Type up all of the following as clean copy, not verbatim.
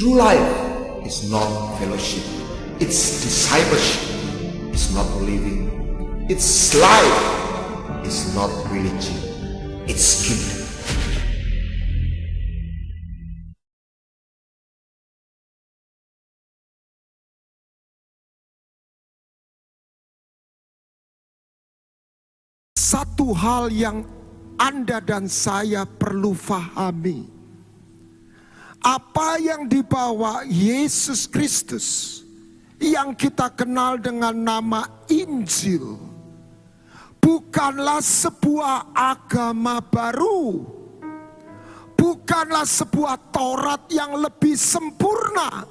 True life is not fellowship, it's discipleship, it's not living, it's life, it's not religion, it's kingdom. Satu hal yang Anda dan saya perlu fahami, apa yang dibawa Yesus Kristus yang kita kenal dengan nama Injil bukanlah sebuah agama baru, bukanlah sebuah Taurat yang lebih sempurna,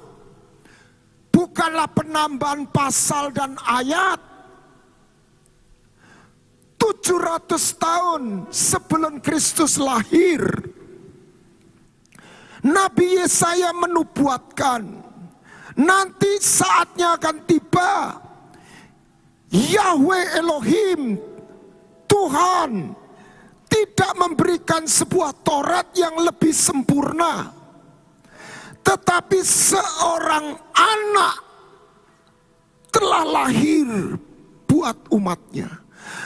bukanlah penambahan pasal dan ayat. 700 tahun sebelum Kristus lahir, Nabi Yesaya menubuatkan, nanti saatnya akan tiba, Yahweh Elohim, Tuhan, tidak memberikan sebuah Taurat yang lebih sempurna, tetapi seorang anak telah lahir buat umatnya.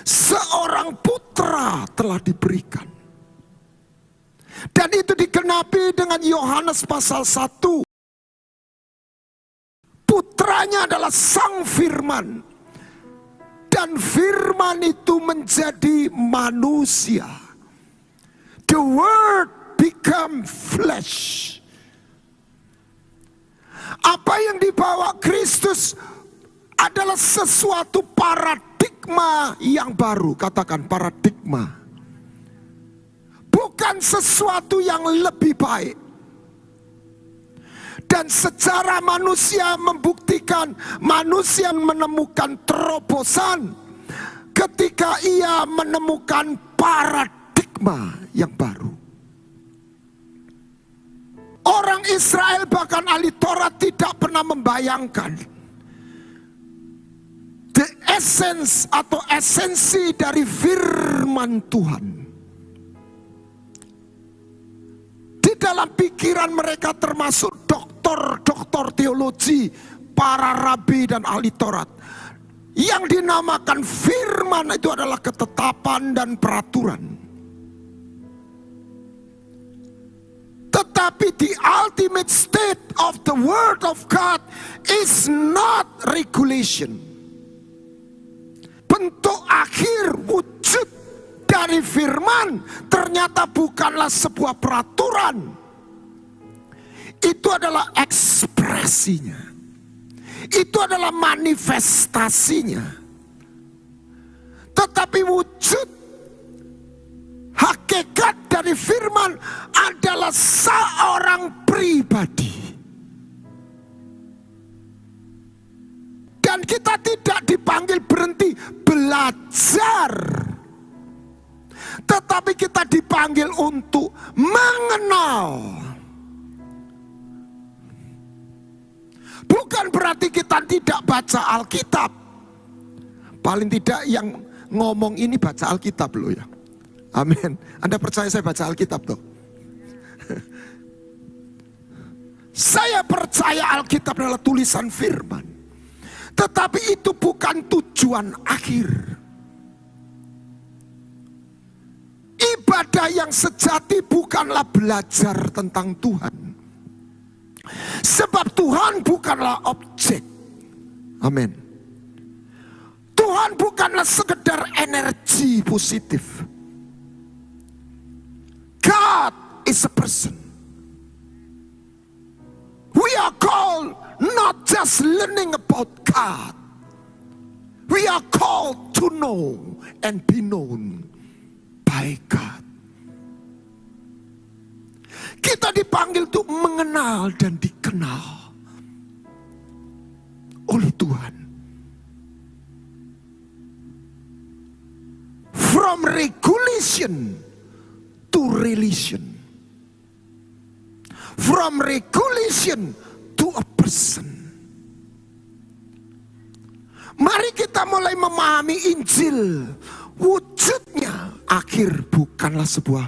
Seorang putra telah diberikan. Dan itu digenapi dengan Yohanes pasal 1. Putranya adalah Sang Firman. Dan Firman itu menjadi manusia. The Word become flesh. Apa yang dibawa Kristus adalah sesuatu paradigma yang baru. Katakan paradigma. Bukan sesuatu yang lebih baik. Dan secara manusia membuktikan, manusia menemukan terobosan ketika ia menemukan paradigma yang baru. Orang Israel bahkan ahli Taurat tidak pernah membayangkan the essence atau esensi dari firman Tuhan. Di dalam pikiran mereka termasuk doktor teologi, para rabi dan ahli Taurat. Yang dinamakan firman itu adalah ketetapan dan peraturan. Tetapi the ultimate state of the word of God is not regulation. Bentuk akhir wujud dari firman ternyata bukanlah sebuah peraturan. Itu adalah ekspresinya. Itu adalah manifestasinya. Tetapi wujud hakikat dari firman adalah seorang pribadi. Dan kita tidak dipanggil berhenti belajar, tetapi kita dipanggil untuk mengenal. Bukan berarti kita tidak baca Alkitab. Paling tidak yang ngomong ini baca Alkitab loh ya. Amin. Anda percaya saya baca Alkitab tuh? Saya percaya Alkitab adalah tulisan firman. Tetapi itu bukan tujuan akhir. Ibadah yang sejati bukanlah belajar tentang Tuhan. Sebab Tuhan bukanlah objek. Amin. Tuhan bukanlah sekedar energi positif. God is a person. We are called not just learning about God. We are called to know and be known by God. Kita dipanggil untuk mengenal dan dikenal oleh Tuhan. From regulation to relation. From regulation to a person. Mari kita mulai memahami Injil. Wujudnya akhir bukanlah sebuah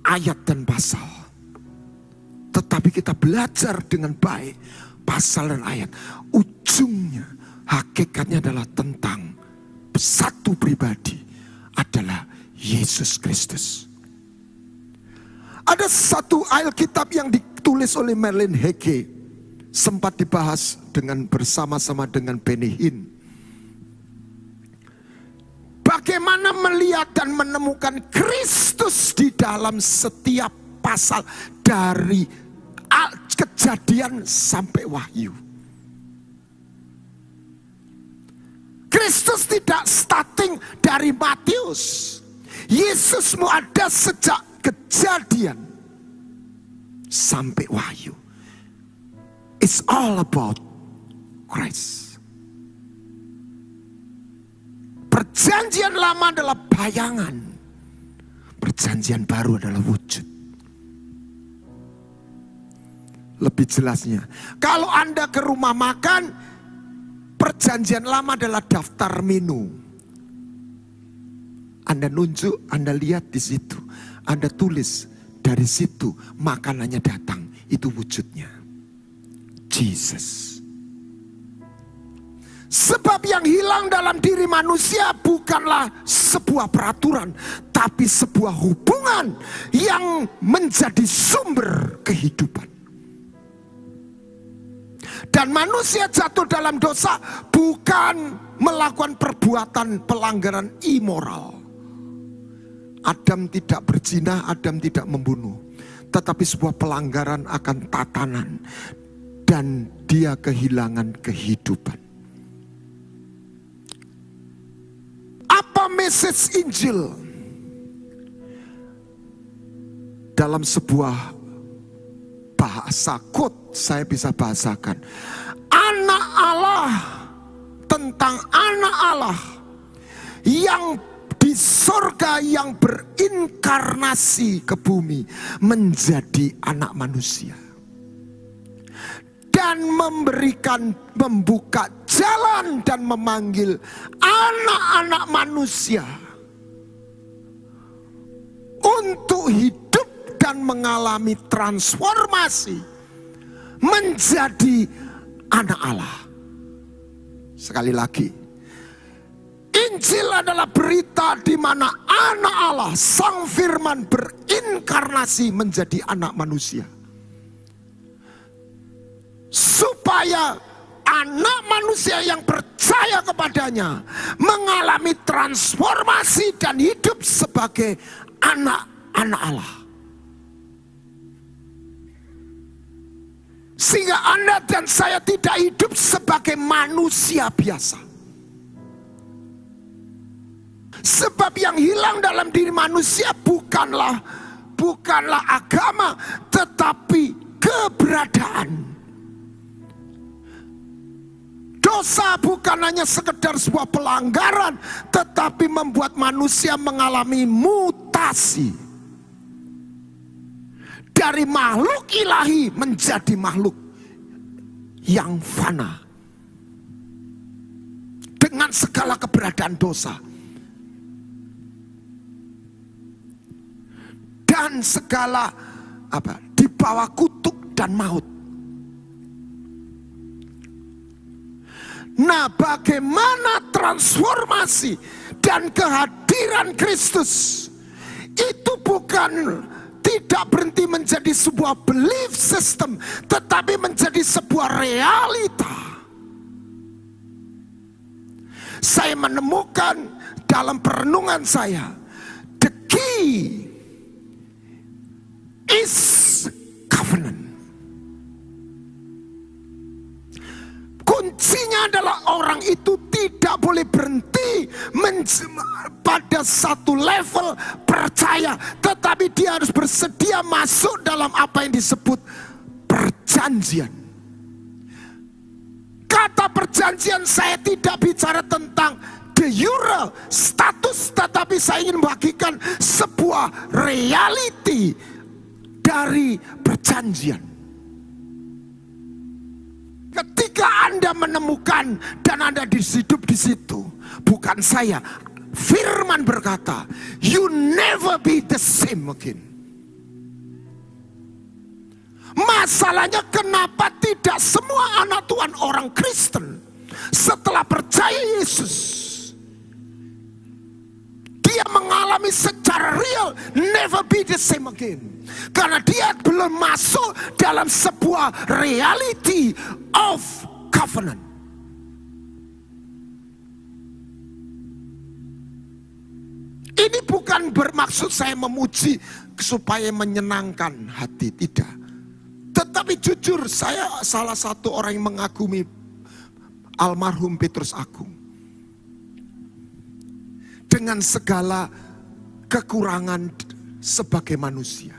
ayat dan pasal, tetapi Tetapi kita belajar dengan baik pasal dan ayat. Ujungnya, hakikatnya adalah tentang satu pribadi, adalah Yesus Kristus. Ada satu Alkitab yang ditulis oleh Merlin Hege, sempat dibahas bersama-sama dengan Benny Hinn. Bagaimana melihat dan menemukan Kristus di dalam setiap pasal dari Kejadian sampai Wahyu. Kristus tidak starting dari Matius. Yesusmu ada sejak Kejadian sampai Wahyu. It's all about Christ. Perjanjian lama adalah bayangan, perjanjian baru adalah wujud. Lebih jelasnya, kalau Anda ke rumah makan, perjanjian lama adalah daftar menu. Anda nunjuk, Anda lihat di situ, Anda tulis, dari situ makanannya datang. Itu wujudnya, Jesus. Sebab yang hilang dalam diri manusia bukanlah sebuah peraturan, tapi sebuah hubungan yang menjadi sumber kehidupan. Dan manusia jatuh dalam dosa bukan melakukan perbuatan pelanggaran immoral. Adam tidak berzina, Adam tidak membunuh, tetapi sebuah pelanggaran akan tatanan, dan dia kehilangan kehidupan. Apa message Injil? Dalam sebuah bahasa quote saya bisa bahasakan, anak Allah, tentang anak Allah yang di sorga, yang berinkarnasi ke bumi menjadi anak manusia dan membuka jalan dan memanggil anak-anak manusia untuk hidup dan mengalami transformasi menjadi anak Allah. Sekali lagi, Injil adalah berita di mana anak Allah, Sang Firman, berinkarnasi menjadi anak manusia, supaya anak manusia yang percaya kepadanya mengalami transformasi dan hidup sebagai anak-anak Allah. Sehingga Anda dan saya tidak hidup sebagai manusia biasa. Sebab yang hilang dalam diri manusia bukanlah agama, tetapi keberadaan. Dosa bukan hanya sekedar sebuah pelanggaran, tetapi membuat manusia mengalami mutasi dari makhluk ilahi menjadi makhluk yang fana dengan segala keberadaan dosa dan segala di bawah kutuk dan maut. Nah, bagaimana transformasi dan kehadiran Kristus itu bukan tidak berhenti menjadi sebuah belief system, tetapi menjadi sebuah realita. Saya menemukan dalam perenungan saya, the key is covenant. Kuncinya adalah orang itu tidak boleh berhenti pada satu level percaya, tetapi dia harus bersedia masuk dalam apa yang disebut perjanjian. Kata perjanjian saya tidak bicara tentang de jure status, tetapi saya ingin membagikan sebuah reality dari perjanjian. Ketika Anda menemukan dan Anda hidup di situ, bukan saya, Firman berkata, you never be the same again. Masalahnya kenapa tidak semua anak Tuhan orang Kristen setelah percaya Yesus, dia mengalami secara real never be the same again. Karena dia belum masuk dalam sebuah reality of covenant. Ini bukan bermaksud saya memuji supaya menyenangkan hati, tidak. Tetapi jujur, saya salah satu orang yang mengagumi almarhum Petrus Agung. Dengan segala kekurangan sebagai manusia.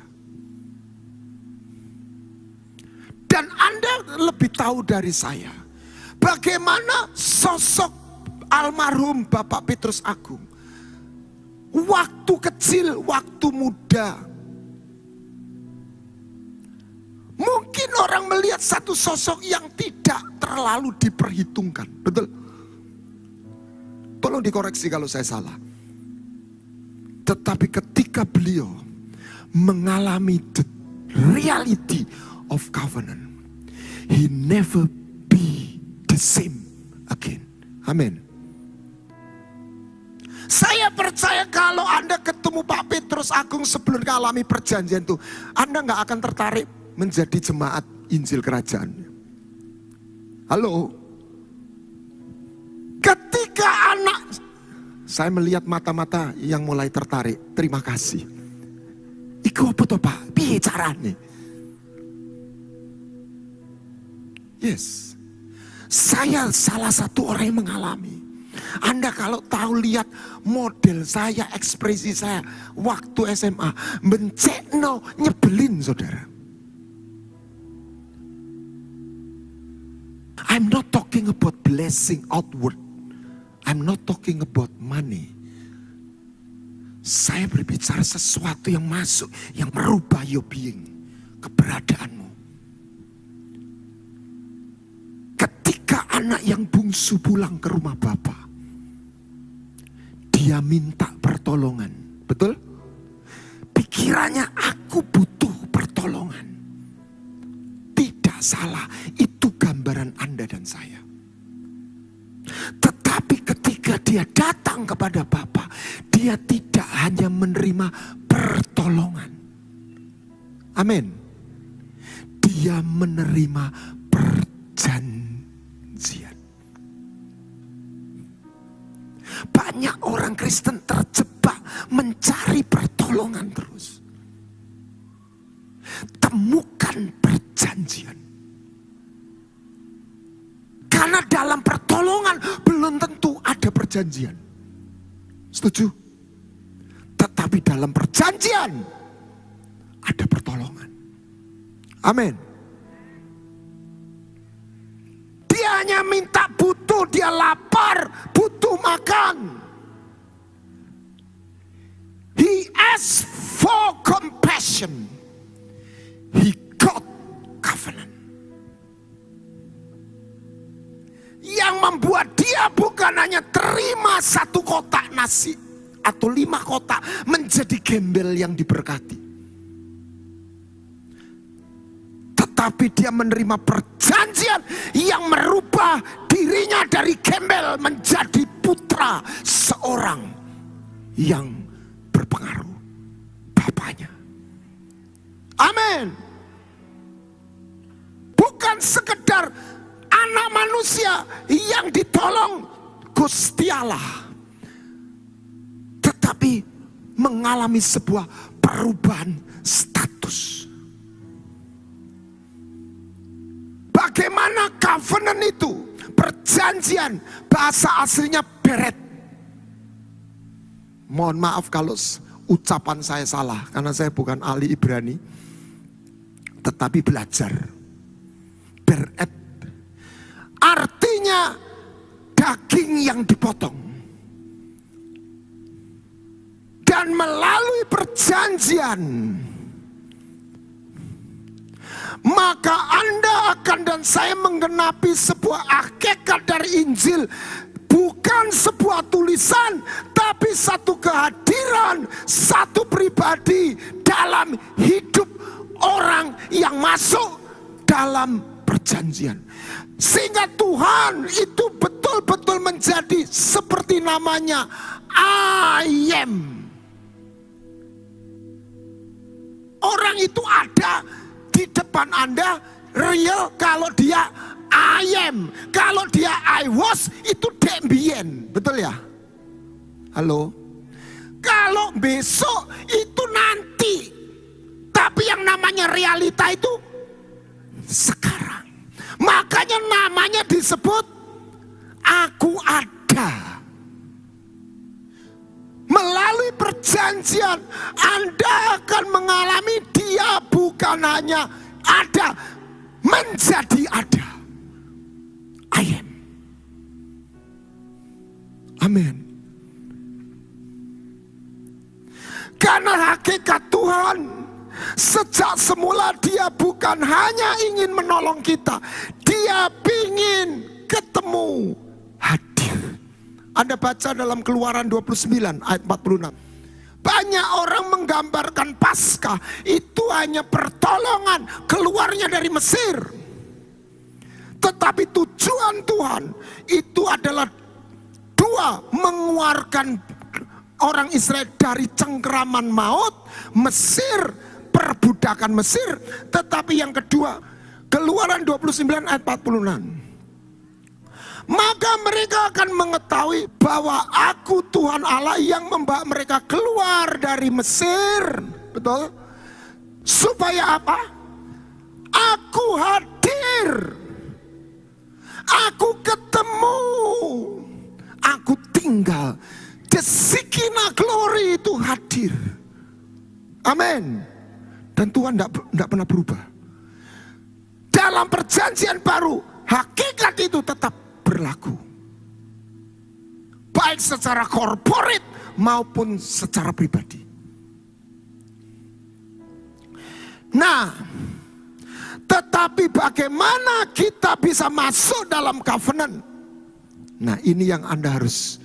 Dan Anda lebih tahu dari saya, bagaimana sosok almarhum Bapak Petrus Agung. Waktu kecil, waktu muda. Mungkin orang melihat satu sosok yang tidak terlalu diperhitungkan. Betul? Tolong dikoreksi kalau saya salah. Tetapi ketika beliau mengalami the reality of covenant, he never be the same again. Amin. Saya percaya kalau Anda ketemu Pak Petrus Agung sebelum mengalami perjanjian itu, Anda nggak akan tertarik menjadi jemaat Injil Kerajaan. Halo? Ketika saya melihat mata-mata yang mulai tertarik, terima kasih. Iku apa toh Pak? Piye carane? Yes. Saya salah satu orang yang mengalami. Anda kalau tahu lihat model saya, ekspresi saya waktu SMA, mencekno, nyebelin saudara. I'm not talking about blessing outward. I'm not talking about money. Saya berbicara sesuatu yang masuk, yang merubah your being, keberadaanmu. Ketika anak yang bungsu pulang ke rumah Bapa, dia minta pertolongan. Betul? Pikirannya, aku butuh pertolongan. Tidak salah, itu gambaran Anda dan saya. Tetapi ketika dia datang kepada Bapa, dia tidak hanya menerima pertolongan. Amin. Dia menerima perjanjian. Banyak orang Kristen terjebak mencari pertolongan terus. Temukan perjanjian. Karena dalam pertolongan belum tentu ada perjanjian. Setuju? Tetapi dalam perjanjian ada pertolongan. Amin. Dia hanya minta butuh, dia lapar, butuh makan. He asked for compassion. He got covenant. Yang membuat dia bukan hanya terima satu kotak nasi atau 5 kotak menjadi gembel yang diberkati. Tetapi dia menerima perjanjian yang merubah dirinya dari gembel menjadi putra seorang yang berpengaruh, bapaknya. Amin. Bukan sekedar anak manusia yang ditolong Gusti Allah, tetapi mengalami sebuah perubahan status. Bagaimana covenant itu? Perjanjian, bahasa aslinya beret. Mohon maaf kalau ucapan saya salah, karena saya bukan ahli Ibrani, tetapi belajar. Beret artinya daging yang dipotong. Dan melalui perjanjian, maka Anda akan dan saya menggenapi sebuah hakikat dari Injil. Bukan sebuah tulisan, tapi satu kehadiran, satu pribadi dalam hidup orang yang masuk dalam perjanjian. Sehingga Tuhan itu betul-betul menjadi seperti namanya, I am. Orang itu ada di depan Anda, real kalau dia I am. Kalau dia I was, itu dembien. Betul ya? Halo? Kalau besok itu nanti. Tapi yang namanya realita itu sekarang. Makanya namanya disebut aku ada. Melalui perjanjian Anda akan mengalami dia bukan hanya ada, menjadi ada. I am. Amin. Karena hakikat Tuhan, sejak semula dia bukan hanya ingin menolong kita, dia ingin ketemu, hadir. Anda baca dalam Keluaran 29 ayat 46. Banyak orang menggambarkan Paskah itu hanya pertolongan keluarnya dari Mesir. Tetapi tujuan Tuhan itu adalah dua, mengeluarkan orang Israel dari cengkeraman maut Mesir, perbudakan Mesir. Tetapi yang kedua, Keluaran 29 ayat 46. Maka mereka akan mengetahui bahwa aku Tuhan Allah yang membawa mereka keluar dari Mesir. Betul? Supaya apa? Aku hadir. Aku ketemu. Aku tinggal. The Shekinah glory itu hadir. Amin. Dan Tuhan tidak pernah berubah. Dalam perjanjian baru, hakikat itu tetap berlaku. Baik secara korporat maupun secara pribadi. Nah, tetapi bagaimana kita bisa masuk dalam covenant? Nah, ini yang Anda harus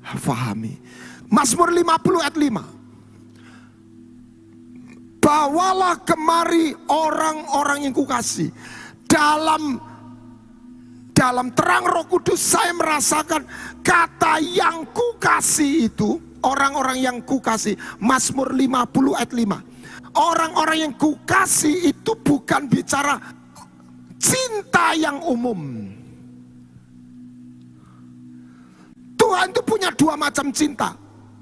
fahami. Mazmur 50 ayat 5. Bawalah kemari orang-orang yang kukasih. Dalam terang Roh Kudus saya merasakan kata yang kukasih itu, orang-orang yang kukasih. Mazmur 50 ayat 5. Orang-orang yang kukasih itu bukan bicara cinta yang umum. Tuhan itu punya dua macam cinta.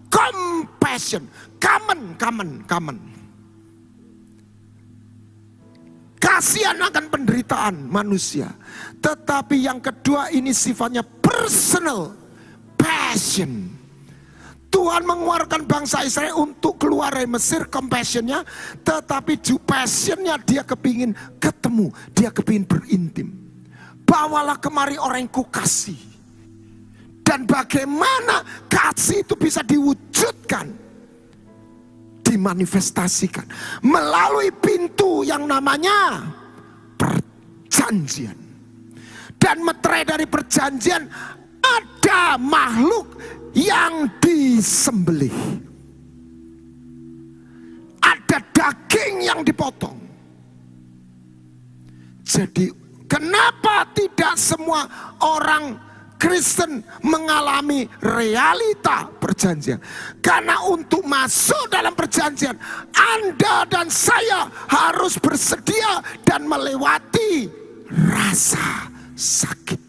Compassion, common. Kasihan akan penderitaan manusia. Tetapi yang kedua ini sifatnya personal, passion. Tuhan mengeluarkan bangsa Israel untuk keluar dari Mesir, compassionnya. Tetapi passionnya dia kepingin ketemu, dia kepingin berintim. Bawalah kemari orang yang kukasih. Dan bagaimana kasih itu bisa diwujudkan, dimanifestasikan melalui pintu yang namanya perjanjian. Dan meterai dari perjanjian ada makhluk yang disembelih, ada daging yang dipotong. Jadi kenapa tidak semua orang Kristen mengalami realita perjanjian? Karena untuk masuk dalam perjanjian, Anda dan saya harus bersedia dan melewati rasa sakit.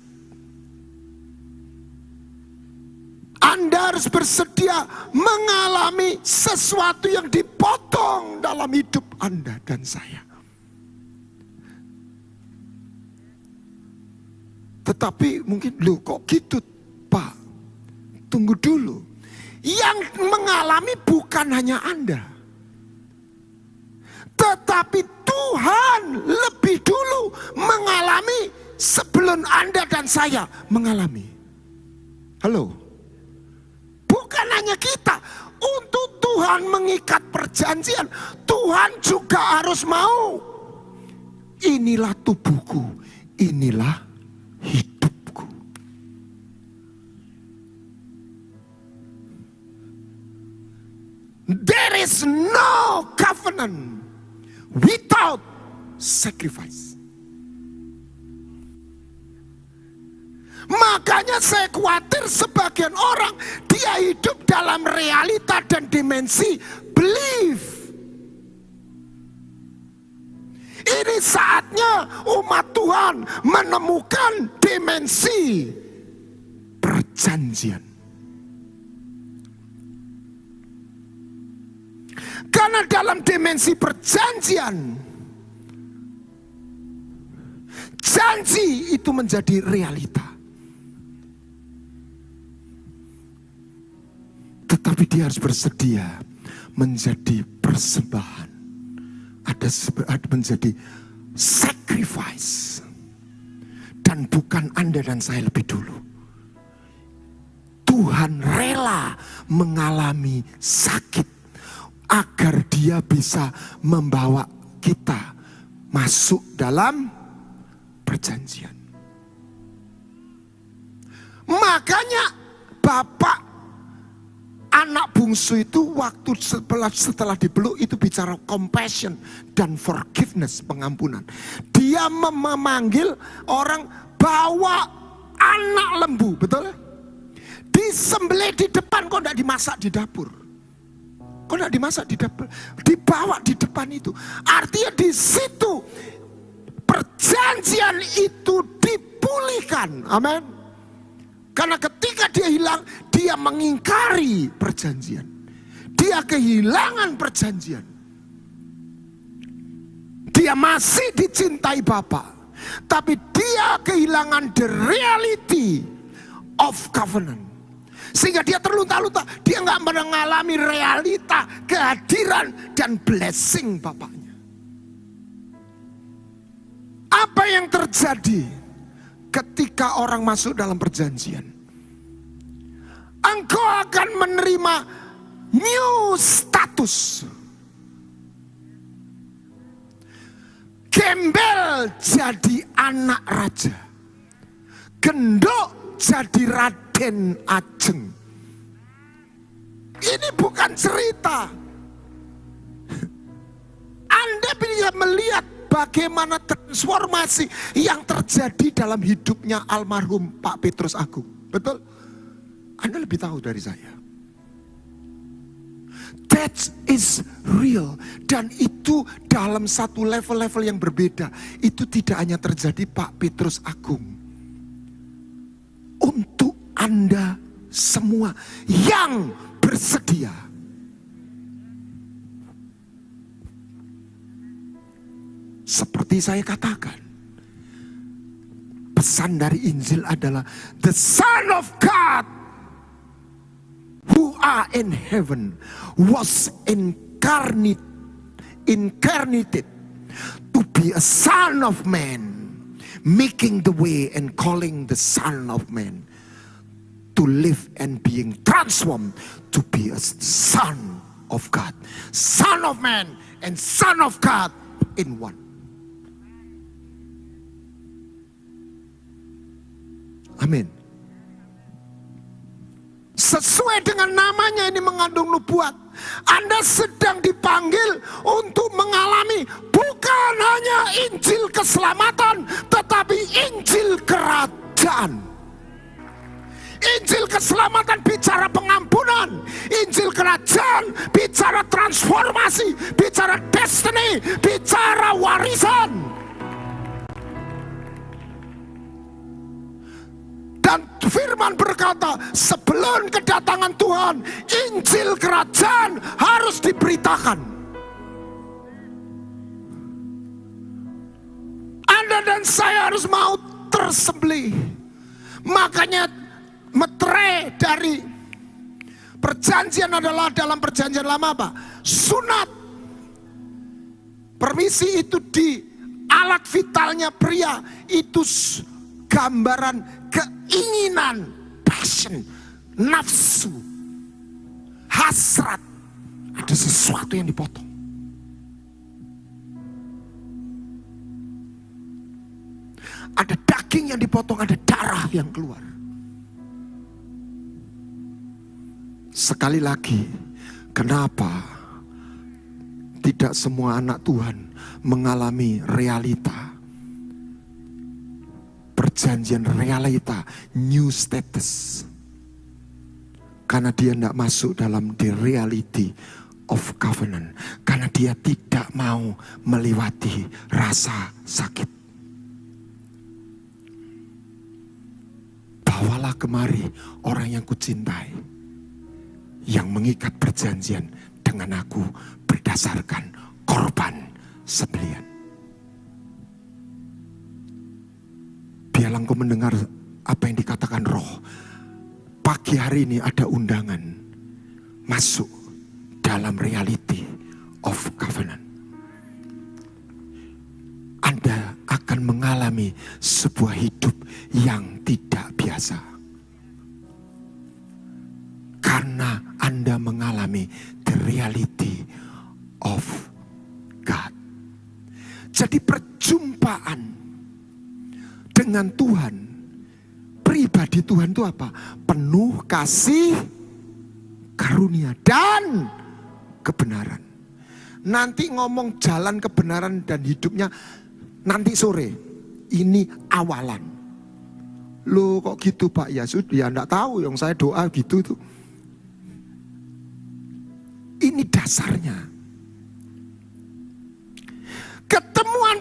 Anda harus bersedia mengalami sesuatu yang dipotong dalam hidup Anda dan saya. Tetapi mungkin, loh kok gitu Pak? Tunggu dulu. Yang mengalami bukan hanya Anda. Tetapi Tuhan lebih dulu mengalami sebelum Anda dan saya mengalami. Halo? Bukan hanya kita. Untuk Tuhan mengikat perjanjian, Tuhan juga harus mau. Inilah tubuhku, inilah hidupku. There is no covenant without sacrifice. Makanya saya khawatir sebagian orang dia hidup dalam realita dan dimensi belief. Ini saatnya umat Tuhan menemukan dimensi perjanjian. Karena dalam dimensi perjanjian, janji itu menjadi realita. Tetapi dia harus bersedia menjadi persembahan. Ada menjadi sacrifice. Dan bukan Anda dan saya lebih dulu. Tuhan rela mengalami sakit agar dia bisa membawa kita masuk dalam perjanjian. Makanya Bapak anak bungsu itu waktu setelah dipeluk itu bicara compassion dan forgiveness, pengampunan. Dia memanggil orang bawa anak lembu, betul? Disembelih di depan, kok tidak dimasak di dapur? Kok tidak dimasak di dapur? Dibawa di depan itu. Artinya di situ perjanjian itu dipulihkan. Amin. Karena ketika dia hilang, dia mengingkari perjanjian. Dia kehilangan perjanjian. Dia masih dicintai Bapa, tapi dia kehilangan the reality of covenant. Sehingga dia terlunta-lunta, dia nggak mengalami realita kehadiran dan blessing Bapaknya. Apa yang terjadi ketika orang masuk dalam perjanjian? Engkau akan menerima new status. Gembel jadi anak raja. Gendok jadi Raden Ajeng. Ini bukan cerita. Anda bisa melihat bagaimana transformasi yang terjadi dalam hidupnya almarhum Pak Petrus Agung. Betul? Anda lebih tahu dari saya. That is real. Dan itu dalam satu level-level yang berbeda. Itu tidak hanya terjadi Pak Petrus Agung. Untuk Anda semua yang bersedia. Seperti saya katakan, pesan dari Injil adalah the Son of God who are in heaven was incarnated to be a son of man, making the way and calling the Son of Man to live and being transformed to be a son of God. Son of man and Son of God in one. Amin. Sesuai dengan namanya ini mengandung nubuat. Anda sedang dipanggil untuk mengalami bukan hanya Injil keselamatan, tetapi Injil kerajaan. Injil keselamatan bicara pengampunan. Injil kerajaan bicara transformasi, bicara destiny, bicara warisan. Dan firman berkata, sebelum kedatangan Tuhan, Injil kerajaan harus diberitakan. Anda dan saya harus mau tersembelih. Makanya metre dari perjanjian adalah dalam perjanjian lama apa? Sunat. Permisi itu di alat vitalnya pria. Itu gambaran keinginan, passion, nafsu, hasrat. Ada sesuatu yang dipotong. Ada daging yang dipotong, ada darah yang keluar. Sekali lagi, kenapa di Tidak semua anak Tuhan mengalami realita perjanjian, realita new status, karena dia tidak masuk dalam the reality of covenant, karena dia tidak mau melewati rasa sakit. Bawalah kemari orang yang kucintai, yang mengikat perjanjian dengan aku berdasarkan korban sembelihan. Biarlah engkau mendengar apa yang dikatakan Roh. Pagi hari ini ada undangan masuk dalam reality of covenant. Anda akan mengalami sebuah hidup yang tidak biasa, karena Anda mengalami the reality of God. Jadi perjumpaan dengan Tuhan, pribadi Tuhan itu apa? Penuh kasih, karunia, dan kebenaran. Nanti ngomong jalan kebenaran dan hidupnya nanti sore. Ini awalan. Loh kok gitu Pak? Ya sudah, ya enggak tahu, yang saya doa gitu tuh. Ini dasarnya.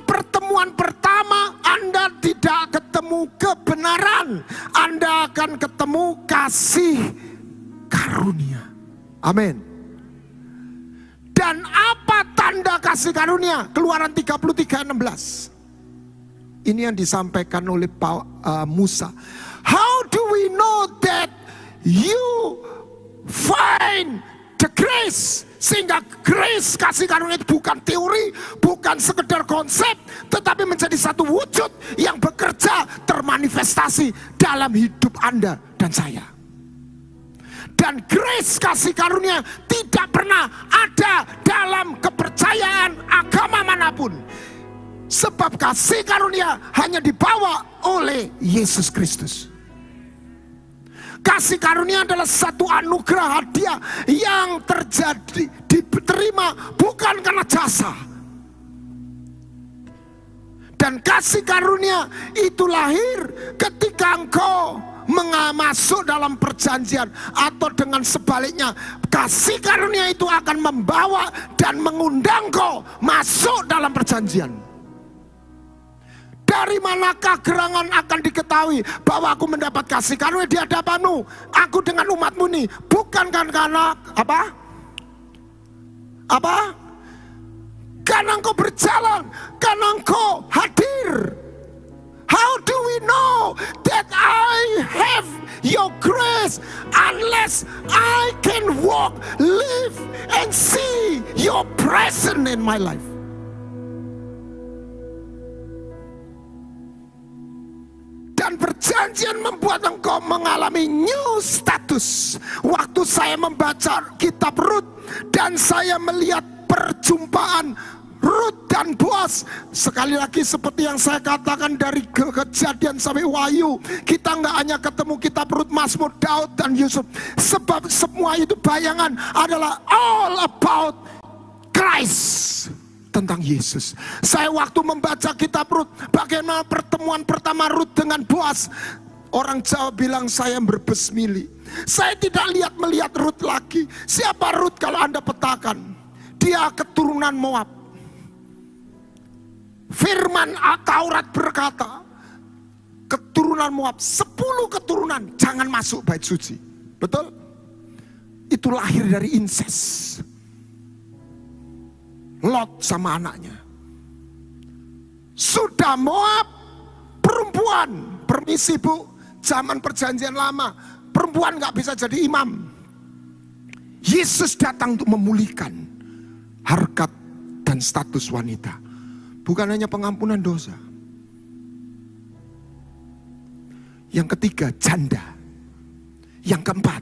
Pertemuan pertama Anda tidak ketemu kebenaran, Anda akan ketemu kasih karunia. Amin. Dan apa tanda kasih karunia? Keluaran 33:16. Ini yang disampaikan oleh Musa. How do we know that you find the grace? Sehingga grace, kasih karunia itu bukan teori, bukan sekedar konsep, tetapi menjadi satu wujud yang bekerja termanifestasi dalam hidup Anda dan saya. Dan grace, kasih karunia tidak pernah ada dalam kepercayaan agama manapun. Sebab kasih karunia hanya dibawa oleh Yesus Kristus. Kasih karunia adalah satu anugerah hadiah yang terjadi, diterima bukan karena jasa. Dan kasih karunia itu lahir ketika engkau masuk dalam perjanjian, atau dengan sebaliknya, kasih karunia itu akan membawa dan mengundang engkau masuk dalam perjanjian. Dari manakah gerangan akan diketahui bahwa aku mendapat kasih karunia di hadapanmu, aku dengan umatmu ini? Bukan kan karena apa? Karena engkau berjalan, karena engkau hadir. How do we know that I have your grace unless I can walk, live, and see your presence in my life? Dan perjanjian membuat engkau mengalami new status. Waktu saya membaca kitab Rut dan saya melihat perjumpaan Rut dan Boaz, sekali lagi seperti yang saya katakan dari Kejadian sampai Wahyu, kita nggak hanya ketemu kitab Rut, Mazmur, Daud dan Yusuf, sebab semua itu bayangan adalah all about Christ, tentang Yesus. Saya waktu membaca kitab Rut, bagaimana pertemuan pertama Rut dengan Boaz, orang Jawa bilang saya berbesmili. Saya tidak melihat Rut lagi. Siapa Rut kalau Anda petakan? Dia keturunan Moab. Firman Taurat berkata, keturunan Moab, 10 keturunan jangan masuk bait suci. Betul? Itu lahir dari incest. Lot sama anaknya. Sudah Moab, perempuan, permisi bu, zaman perjanjian lama, perempuan gak bisa jadi imam. Yesus datang untuk memulihkan harkat dan status wanita. Bukan hanya pengampunan dosa. Yang ketiga, janda. Yang keempat,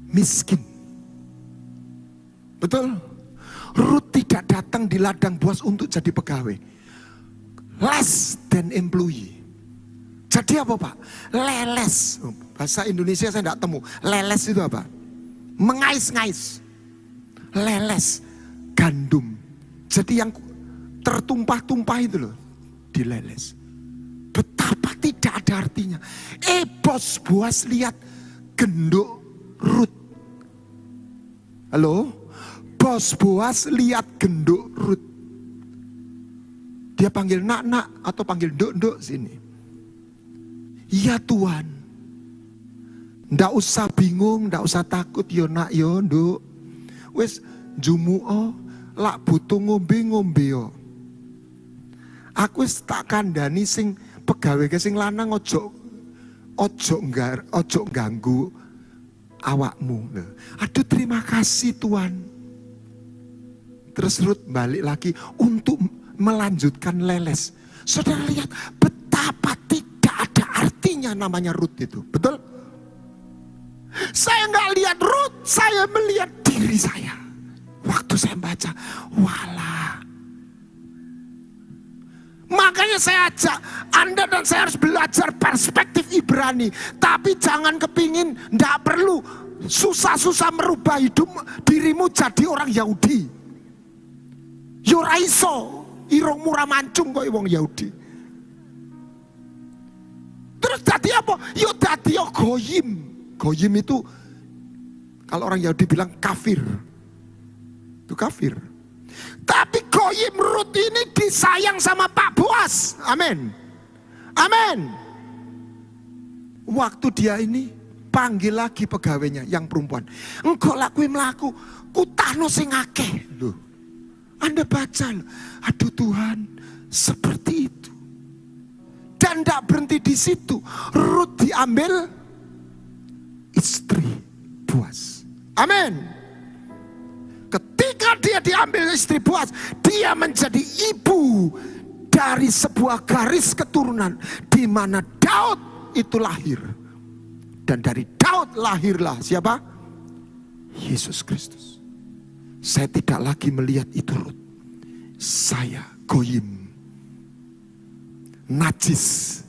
miskin. Betul? Rut tidak datang di ladang Boaz untuk jadi pegawai. Less than employee. Jadi apa Pak? Leles. Bahasa Indonesia saya tidak temu. Leles itu apa? Mengais-ngais. Leles gandum Jadi yang tertumpah-tumpah itu loh, dileles. Betapa tidak ada artinya. Bos Boas lihat genduk Rut. Halo? Bos Boas lihat genduk Rut. Dia panggil nak atau panggil nduk sini. Ya Tuhan. Ndak usah bingung, ndak usah takut yo nak yo nduk. Wis jumu'o lak butuh ngombe yo. Aku wis tak kandhani sing pegawe sing lanang ojo ganggu awakmu. Aduh terima kasih Tuhan. Terus Rut balik lagi untuk melanjutkan leles. Saudara lihat betapa tidak ada artinya namanya Rut itu. Betul? Saya nggak lihat Rut, saya melihat diri saya. Waktu saya baca, walah. Makanya saya ajak Anda dan saya harus belajar perspektif Ibrani. Tapi jangan kepingin, nggak perlu susah-susah merubah hidup dirimu jadi orang Yahudi. Yoraiso. Irung murah mancung kok wong Yahudi. Terus dadi apa? Yo dadi goyim. Goyim itu kalau orang Yahudi bilang kafir. Itu kafir. Tapi goyim Rut ini disayang sama Pak Boas. Amin. Amin. Waktu dia ini panggil lagi pegawainya yang perempuan. Engkau lakuin melaku, kutano sing akeh. Loh. Anda baca, aduh Tuhan, seperti itu. Dan tidak berhenti di situ. Rut diambil istri Boas. Amin. Ketika dia diambil istri Boas, dia menjadi ibu dari sebuah garis keturunan di mana Daud itu lahir. Dan dari Daud lahirlah siapa? Yesus Kristus. Saya tidak lagi melihat itu Rut. Saya goyim, najis,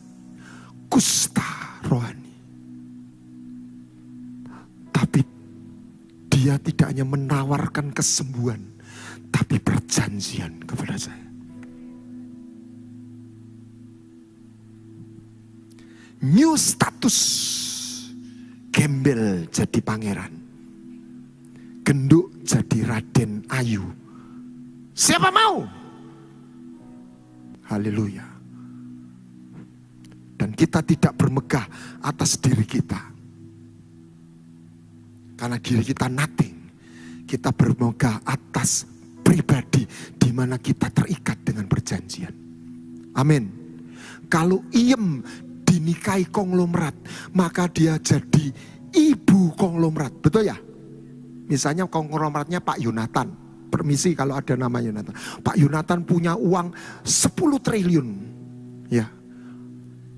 kusta rohani. Tapi dia tidak hanya menawarkan kesembuhan, tapi perjanjian kepada saya. New status, gembel jadi pangeran. Genduk jadi Raden Ayu. Siapa mau? Haleluya. Dan kita tidak bermegah atas diri kita. Karena diri kita nothing. Kita bermegah atas pribadi di mana kita terikat dengan perjanjian. Amin. Kalau Iem dinikahi konglomerat, maka dia jadi ibu konglomerat. Betul ya? Misalnya konglomeratnya Pak Yonatan. Permisi kalau ada nama Yonatan. Pak Yonatan punya uang 10 triliun. Ya.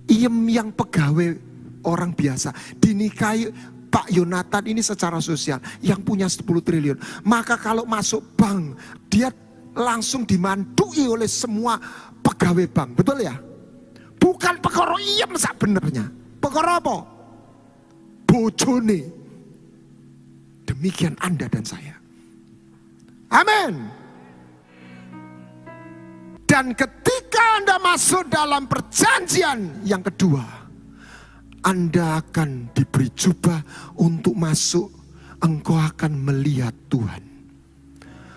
Iem yang pegawai orang biasa dinikahi Pak Yonatan ini secara sosial yang punya 10 triliun. Maka kalau masuk bank, dia langsung dimantui oleh semua pegawai bank. Betul ya? Bukan perkara Iem sak benernya. Perkara apa? Bojone. Demikian Anda dan saya. Amin. Dan ketika Anda masuk dalam perjanjian yang kedua, Anda akan diberi jubah untuk masuk. Engkau akan melihat Tuhan.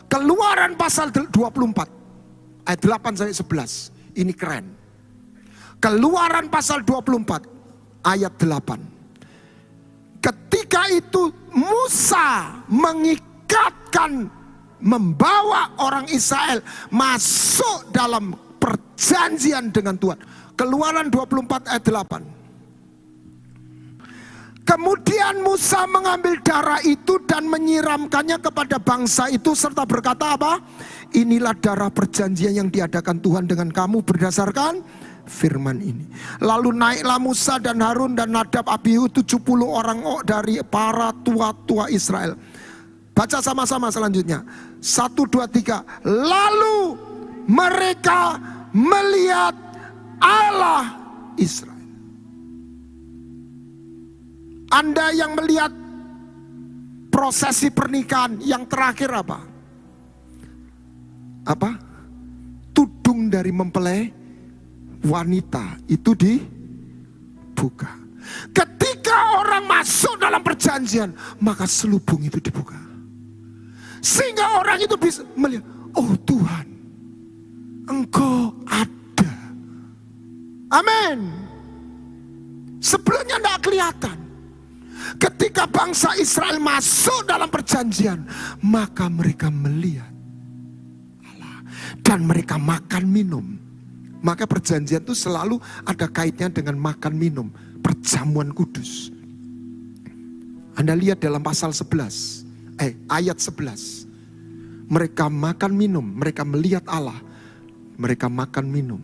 Keluaran pasal 24 ayat 8 sampai 11. Ini keren. Keluaran pasal 24 ayat 8. Ketika itu Musa membawa orang Israel masuk dalam perjanjian dengan Tuhan. Keluaran 24 ayat 8. Kemudian Musa mengambil darah itu dan menyiramkannya kepada bangsa itu serta berkata apa? Inilah darah perjanjian yang diadakan Tuhan dengan kamu berdasarkan firman ini. Lalu naiklah Musa dan Harun dan Nadab Abihu 70 orang dari para tua-tua Israel. Baca sama-sama selanjutnya. 1, 2, 3. Lalu mereka melihat Allah Israel. Anda yang melihat prosesi pernikahan yang terakhir apa? tudung dari mempelai wanita itu dibuka. Ketika orang masuk dalam perjanjian, maka selubung itu dibuka. Sehingga orang itu bisa melihat, oh Tuhan, Engkau ada. Amin. Sebelumnya tidak kelihatan. Ketika bangsa Israel masuk dalam perjanjian, maka mereka melihat Allah dan mereka makan minum. Maka perjanjian itu selalu ada kaitnya dengan makan minum, perjamuan kudus. Anda lihat dalam pasal 11, ayat 11. Mereka makan minum, mereka melihat Allah, mereka makan minum.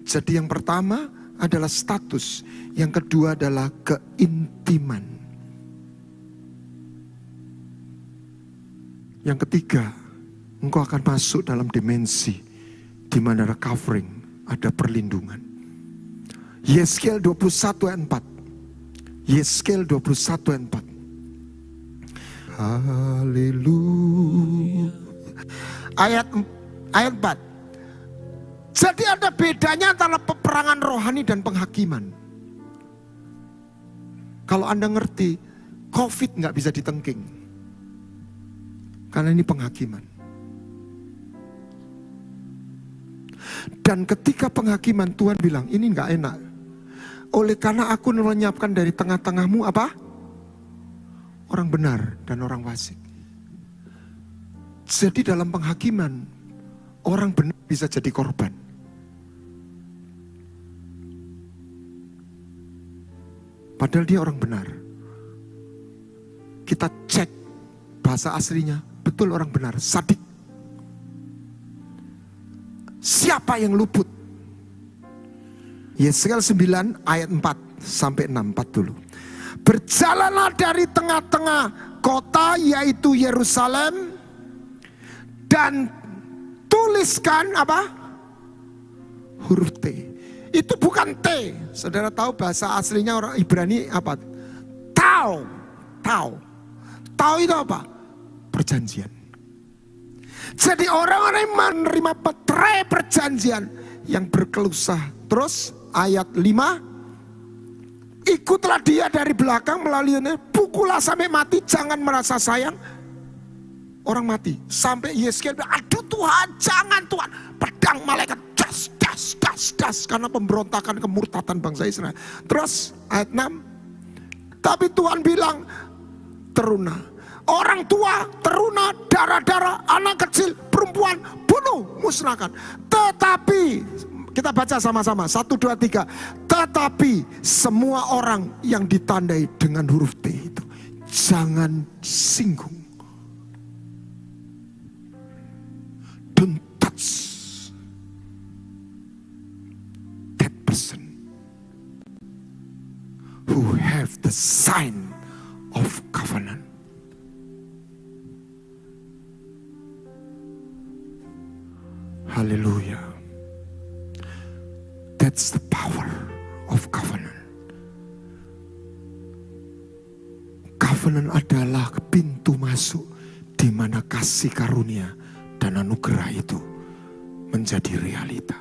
Jadi yang pertama adalah status, yang kedua adalah keintiman. Yang ketiga, engkau akan masuk dalam dimensi di mana ada covering, ada perlindungan. Yeskiel 21 ayat 4. Yeskiel 21 ayat 4. Haleluya. Ayat 4. Jadi ada bedanya antara peperangan rohani dan penghakiman. Kalau Anda ngerti, COVID nggak bisa ditengking. Karena ini penghakiman. Dan ketika penghakiman, Tuhan bilang, ini nggak enak. Oleh karena aku menyiapkan dari tengah-tengahmu apa? Orang benar dan orang fasik. Jadi dalam penghakiman, orang benar bisa jadi korban. Padahal dia orang benar. Kita cek bahasa aslinya, betul orang benar, sadik. Siapa yang luput? Yeskiel 9 ayat 4 sampai 6, 4 dulu. Berjalanlah dari tengah-tengah kota yaitu Yerusalem dan tuliskan apa? Huruf T. Itu bukan T. Saudara tahu bahasa aslinya orang Ibrani apa? Tau. Tau itu apa? Perjanjian. Jadi orang-orang yang menerima peterai perjanjian yang berkelusah. Terus ayat 5. Ikutlah dia dari belakang melalui ini. Pukullah sampai mati. Jangan merasa sayang. Orang mati. Sampai Yeskiel bilang, aduh Tuhan, jangan Tuhan. Pedang malaikat. Das. Karena pemberontakan kemurtatan bangsa Israel. Terus ayat 6. Tapi Tuhan bilang, teruna. Orang tua, teruna, darah-darah, anak kecil, perempuan, bunuh, musnahkan. Tetapi, kita baca sama-sama, 1, 2, 3. Tetapi semua orang yang ditandai dengan huruf T itu, jangan singgung. Don't touch that person who have the sign of covenant. Hallelujah. That's the power of covenant. Covenant adalah pintu masuk di mana kasih karunia dan anugerah itu menjadi realita.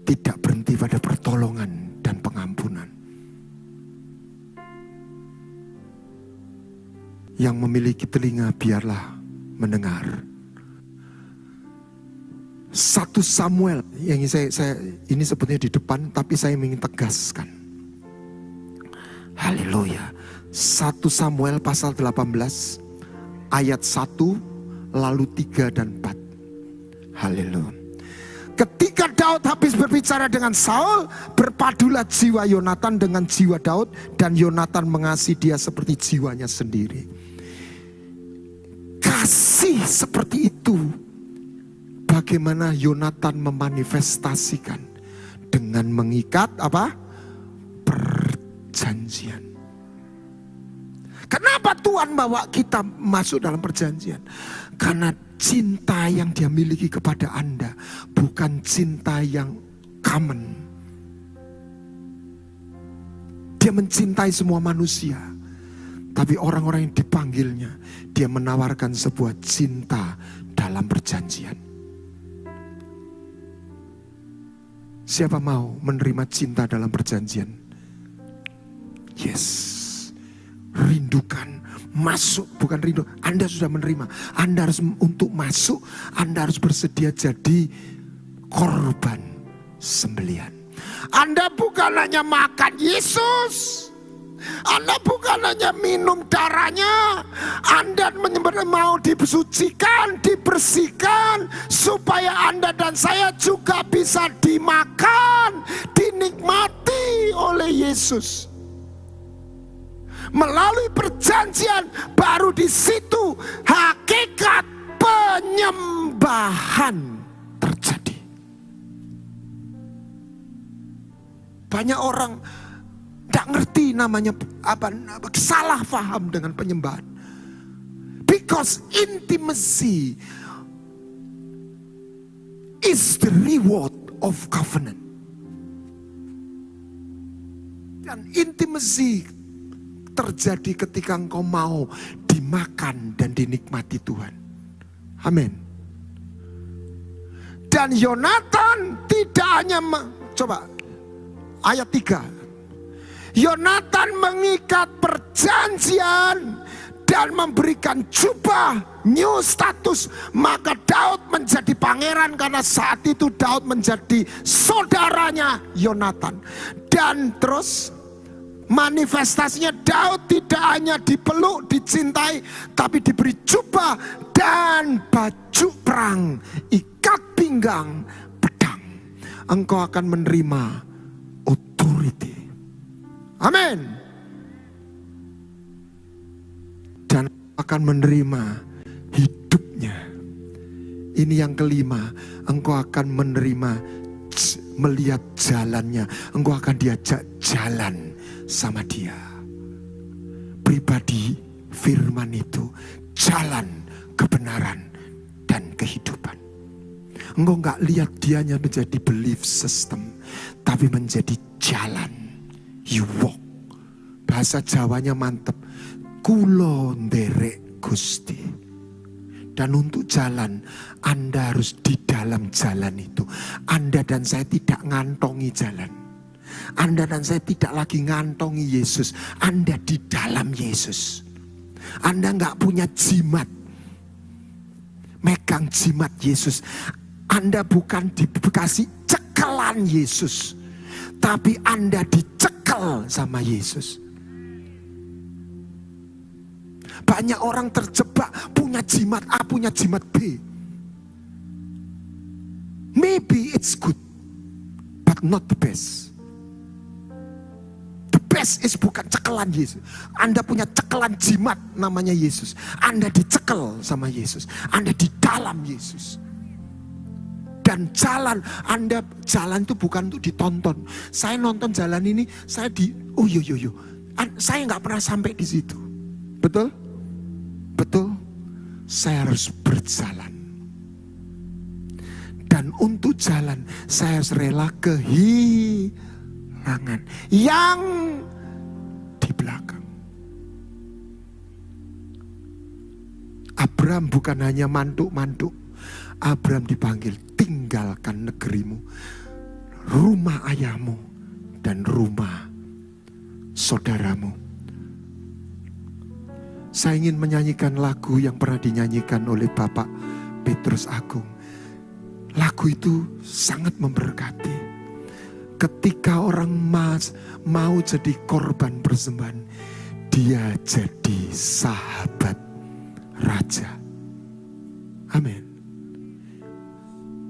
Tidak berhenti pada pertolongan dan pengampunan. Yang memiliki telinga biarlah mendengar. 1 Samuel yang saya ini sebetulnya di depan, tapi saya ingin tegaskan. Haleluya. 1 Samuel pasal 18 ayat 1 lalu 3 dan 4. Haleluya. Ketika Daud habis berbicara dengan Saul, berpadulah jiwa Yonatan dengan jiwa Daud, dan Yonatan mengasihi dia seperti jiwanya sendiri. Kasih seperti itu bagaimana Yonatan memanifestasikan dengan mengikat apa? Perjanjian. Kenapa Tuhan bawa kita masuk dalam perjanjian? Karena cinta yang dia miliki kepada Anda bukan cinta yang common. Dia mencintai semua manusia, tapi orang-orang yang dipanggilnya, dia menawarkan sebuah cinta dalam perjanjian. Siapa mau menerima cinta dalam perjanjian? Yes. Rindukan, masuk, bukan rindu. Anda sudah menerima. Anda harus untuk masuk, Anda harus bersedia jadi korban sembelihan. Anda bukan hanya makan Yesus, Anda bukan hanya minum darahnya, Anda mau disucikan, dibersihkan, supaya Anda dan saya juga bisa dimakan, dinikmati oleh Yesus. Melalui perjanjian, baru di situ hakikat penyembahan terjadi. Banyak orang tidak ngerti namanya apa, salah paham dengan penyembahan. Because intimacy is the reward of covenant. Dan intimacy terjadi ketika engkau mau dimakan dan dinikmati Tuhan. Amin. Dan Yonatan tidak hanya coba ayat 3. Yonatan mengikat perjanjian dan memberikan jubah, new status. Maka Daud menjadi pangeran karena saat itu Daud menjadi saudaranya Yonatan. Dan terus manifestasinya Daud tidak hanya dipeluk, dicintai, tapi diberi jubah dan baju perang, ikat pinggang, pedang. Engkau akan menerima authority. Amin. Dan akan menerima hidupnya. Ini yang kelima, engkau akan menerima, melihat jalannya. Engkau akan diajak jalan sama dia. Pribadi firman itu jalan kebenaran dan kehidupan. Engkau gak lihat dianya menjadi belief system, tapi menjadi jalan. You walk. Bahasa Jawanya mantep. Kulo nderek Gusti. Dan untuk jalan, Anda harus di dalam jalan itu. Anda dan saya tidak ngantongi jalan. Anda dan saya tidak lagi ngantongi Yesus. Anda di dalam Yesus. Anda gak punya jimat, megang jimat Yesus. Anda bukan dikasih cekelan Yesus, tapi Anda dicekel sama Yesus. Banyak orang terjebak punya jimat A, punya jimat B. Maybe it's good, but not the best. The best is bukan cekelan Yesus. Anda punya cekelan jimat namanya Yesus. Anda dicekel sama Yesus. Anda di dalam Yesus. Dan jalan, Anda jalan itu bukan untuk ditonton. Saya nonton jalan ini, saya saya nggak pernah sampai di situ. Betul? Betul? Saya harus berjalan. Dan untuk jalan, saya harus rela kehilangan yang di belakang. Abraham bukan hanya mantuk-mantuk. Abraham dipanggil, tinggalkan negerimu, rumah ayahmu, dan rumah saudaramu. Saya ingin menyanyikan lagu yang pernah dinyanyikan oleh Bapak Petrus Agung. Lagu itu sangat memberkati. Ketika orang mau jadi korban persembahan, dia jadi sahabat raja. Amin.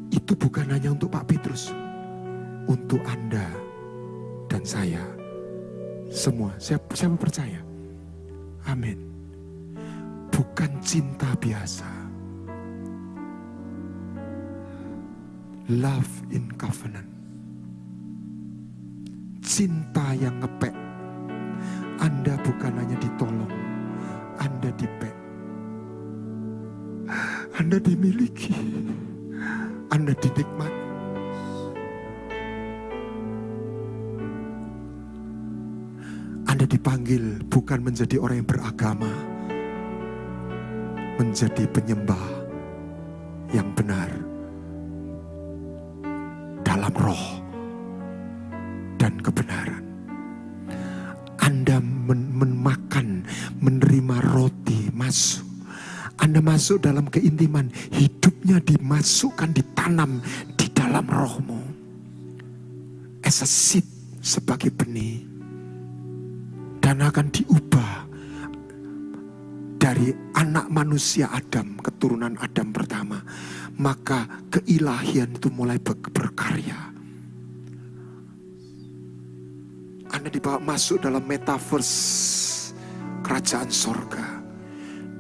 Itu bukan hanya untuk Pak Petrus, untuk Anda dan saya semua. Siapa percaya? Amin. Bukan cinta biasa. Love in covenant. Cinta yang ngepek. Anda bukan hanya ditolong, Anda dipek. Anda dimiliki, Anda dinikmati. Anda dipanggil bukan menjadi orang yang beragama, menjadi penyembah yang benar dalam roh dan kebenaran. Anda memakan, menerima roti, masuk. Anda masuk dalam keintiman, hidupnya dimasukkan, ditanam di dalam rohmu. As a seed, sebagai benih. Dan akan diubah dari anak manusia Adam, keturunan Adam pertama. Maka keilahian itu mulai berkarya. Anda dibawa masuk dalam metaverse kerajaan sorga.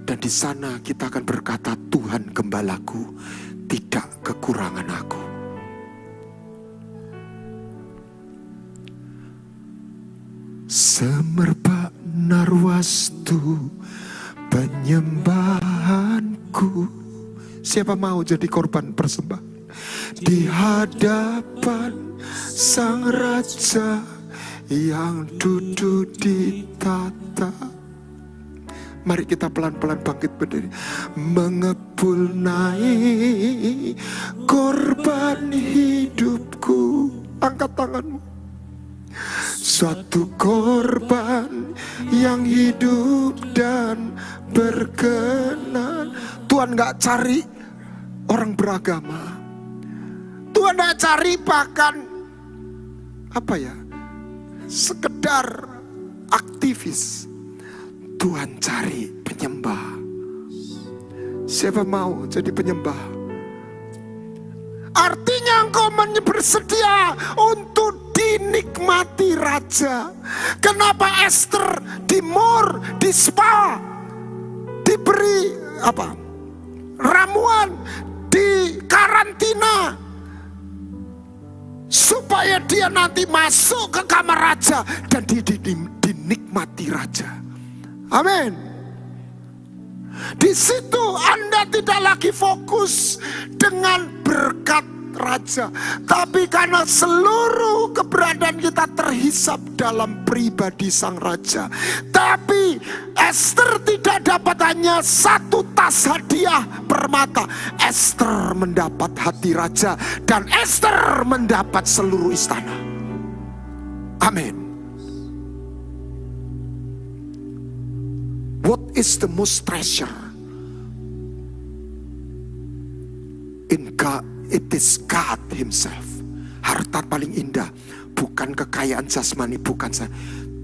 Dan di sana kita akan berkata, Tuhan gembalaku, tidak kekurangan aku. Semerbak narwastu penyembahanku. Siapa mau jadi korban persembahan di hadapan Sang Raja yang duduk di tata. Mari kita pelan-pelan bangkit berdiri. Mengepul naik korban hidupku. Angkat tanganmu. Suatu korban yang hidup dan berkenan. Tuhan gak cari orang beragama. Tuhan gak cari bahkan sekedar aktivis. Tuhan cari penyembah. Siapa mau jadi penyembah? Artinya engkau bersedia untuk dinikmati Raja. Kenapa Esther di Mur, di spa, diberi ramuan, di karantina, supaya dia nanti masuk ke kamar Raja dan dinikmati Raja. Amin. Di situ Anda tidak lagi fokus dengan berkat Raja, tapi karena seluruh keberadaan kita terhisap dalam pribadi Sang Raja. Tapi Esther tidak dapat hanya satu tas hadiah permata. Esther mendapat hati Raja, dan Esther mendapat seluruh istana. Amin. What is the most treasure? In God, it is God Himself. Harta paling indah bukan kekayaan jasmani, bukan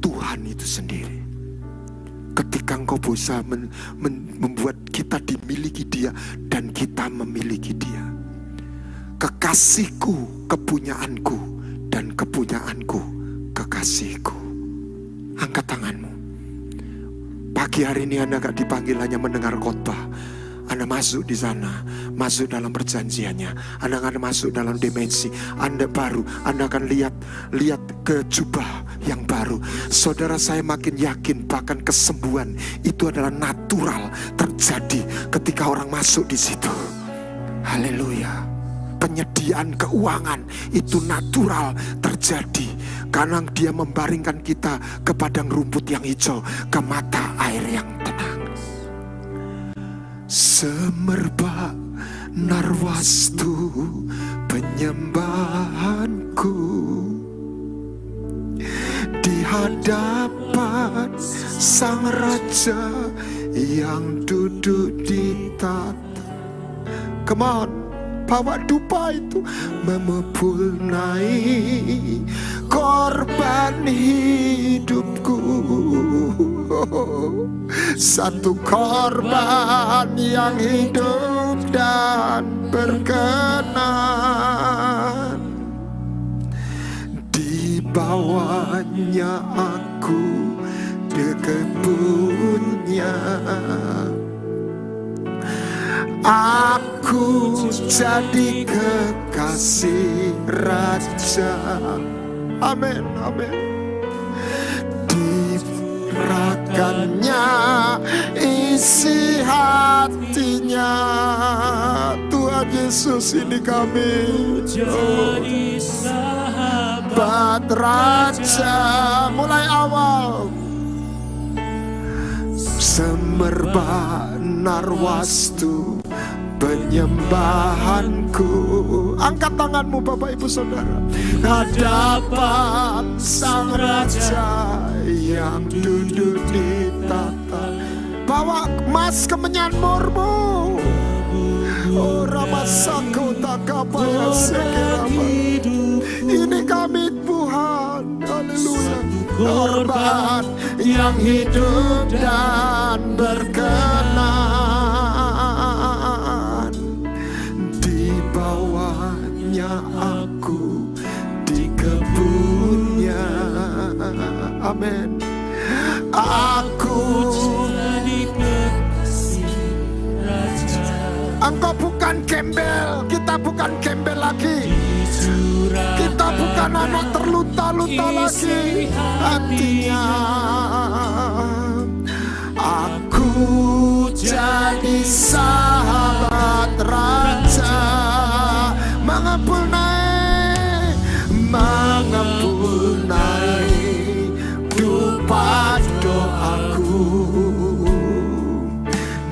Tuhan itu sendiri. Ketika engkau bisa membuat kita dimiliki Dia dan kita memiliki Dia. Kekasihku, kepunyaanku, dan kepunyaanku, kekasihku. Angkat tanganmu. Pagi hari ini Anda gak dipanggil hanya mendengar khotbah. Anda masuk di sana, masuk dalam perjanjiannya. Anda akan masuk dalam dimensi Anda baru. Anda akan lihat ke jubah yang baru. Saudara, saya makin yakin bahkan kesembuhan itu adalah natural terjadi ketika orang masuk di situ. Haleluya. Penyediaan keuangan itu natural terjadi karena Dia membaringkan kita ke padang rumput yang hijau, ke mata air yang tenang. Semerbak narwastu penyembahanku di hadapan Sang Raja yang duduk di tata. Come on, bawa dupa itu. Memepul naik korban hidupku. Satu korban yang hidup dan berkenan. Dibawanya aku di kebunnya. Aku jadi kekasih Raja. Amin, amin. Dirahkannya isi hatinya. Tuhan Yesus, ini kami jadi sahabat Raja. Mulai awal. Semerbak narwastu penyembahanku. Angkat tanganmu Bapak Ibu Saudara, hadapan Sang Raja yang duduk di tata. Bawa emas kemenyanmurmu. Oh Ramasako takapaya sekirapa. Ini kami Tuhan, haleluya. Korban yang hidup dan berkenan. Di bawahnya aku, di kebunnya. Amin. Aku jadi kekasih Raja. Engkau bukan gembel, kita bukan gembel lagi. Kita bukan anak terluta-luta lagi hatinya. Aku jadi sahabat Raja, mengampunai dupa doaku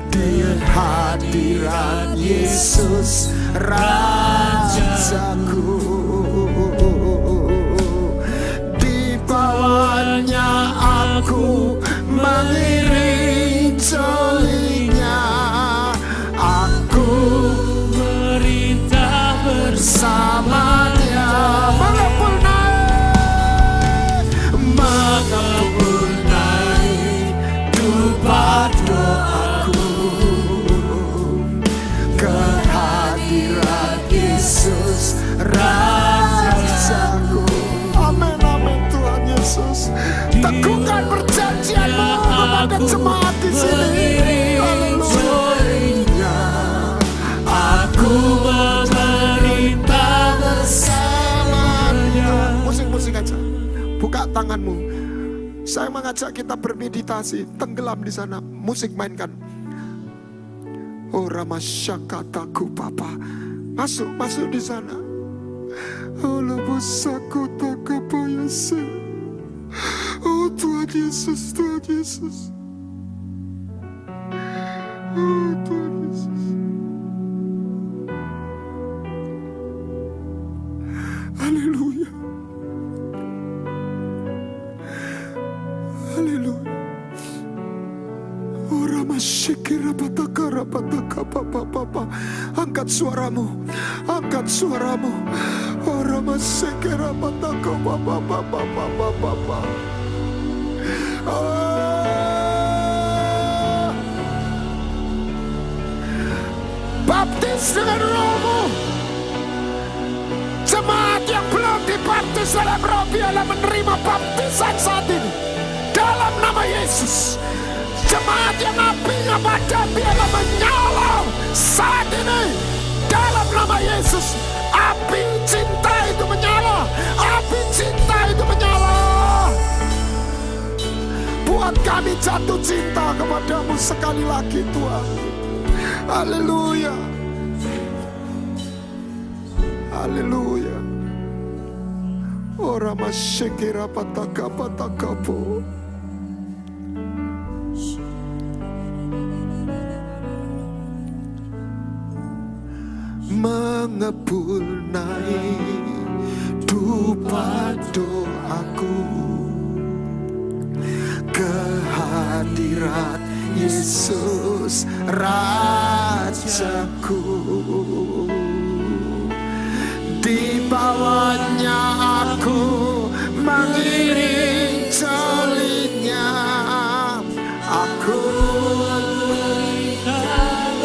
di hadirat Yesus Rajaku. Di bawahnya aku mengiring jolinya. Aku merintah bersamanya, mengampunai dupa doaku, kehadirat Yesus Rajaku. Amin, amin Tuhan Yesus. Teguhkan perjanjianmu kepada jemaat di sini. Haleluya. Aku memerintah bersamanya. Musik-musik aja. Buka tanganmu. Saya mengajak kita bermeditasi, tenggelam di sana. Musik mainkan. Oh Ramasyakataku Papa. Masuk di sana. Oh Labosakotakabayase. Oh Tuhan Yesus, Tuhan Yesus. Oh Tuhan Yesus. Haleluya. Haleluya. Oh Ramashikirapatakarapatakapapapa. Angkat suaramu. Angkat suaramu. Oh Ramashikirapatakapapapapapapa. Baptis dengan Rohmu. Jemaat yang belum dibaptis dalam Roh, biarlah menerima baptisan saat ini dalam nama Yesus. Jemaat yang apinya padam, biarlah menyala saat ini dalam nama Yesus. Api cinta itu menyala, api cinta itu menyala. Buat kami jatuh cinta kepadamu sekali lagi Tuhan. Haleluya. Haleluya. Ora masyekira patakapo. Mengepulnai dupa doaku, kehadirat Yesus Rajaku. Di bawahnya aku mengiring jolinya. Aku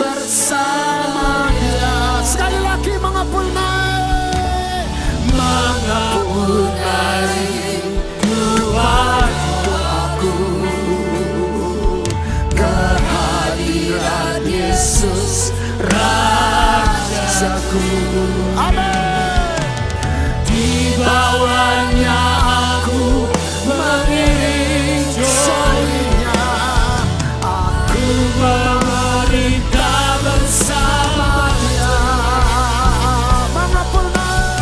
bersamanya. Sekali lagi mengepulnai dua doaku, kehadirat Yesus Rajaku. Amin. Bawahnya aku mengiring jolinya. Aku memerintah bersamanya. Mengepulnai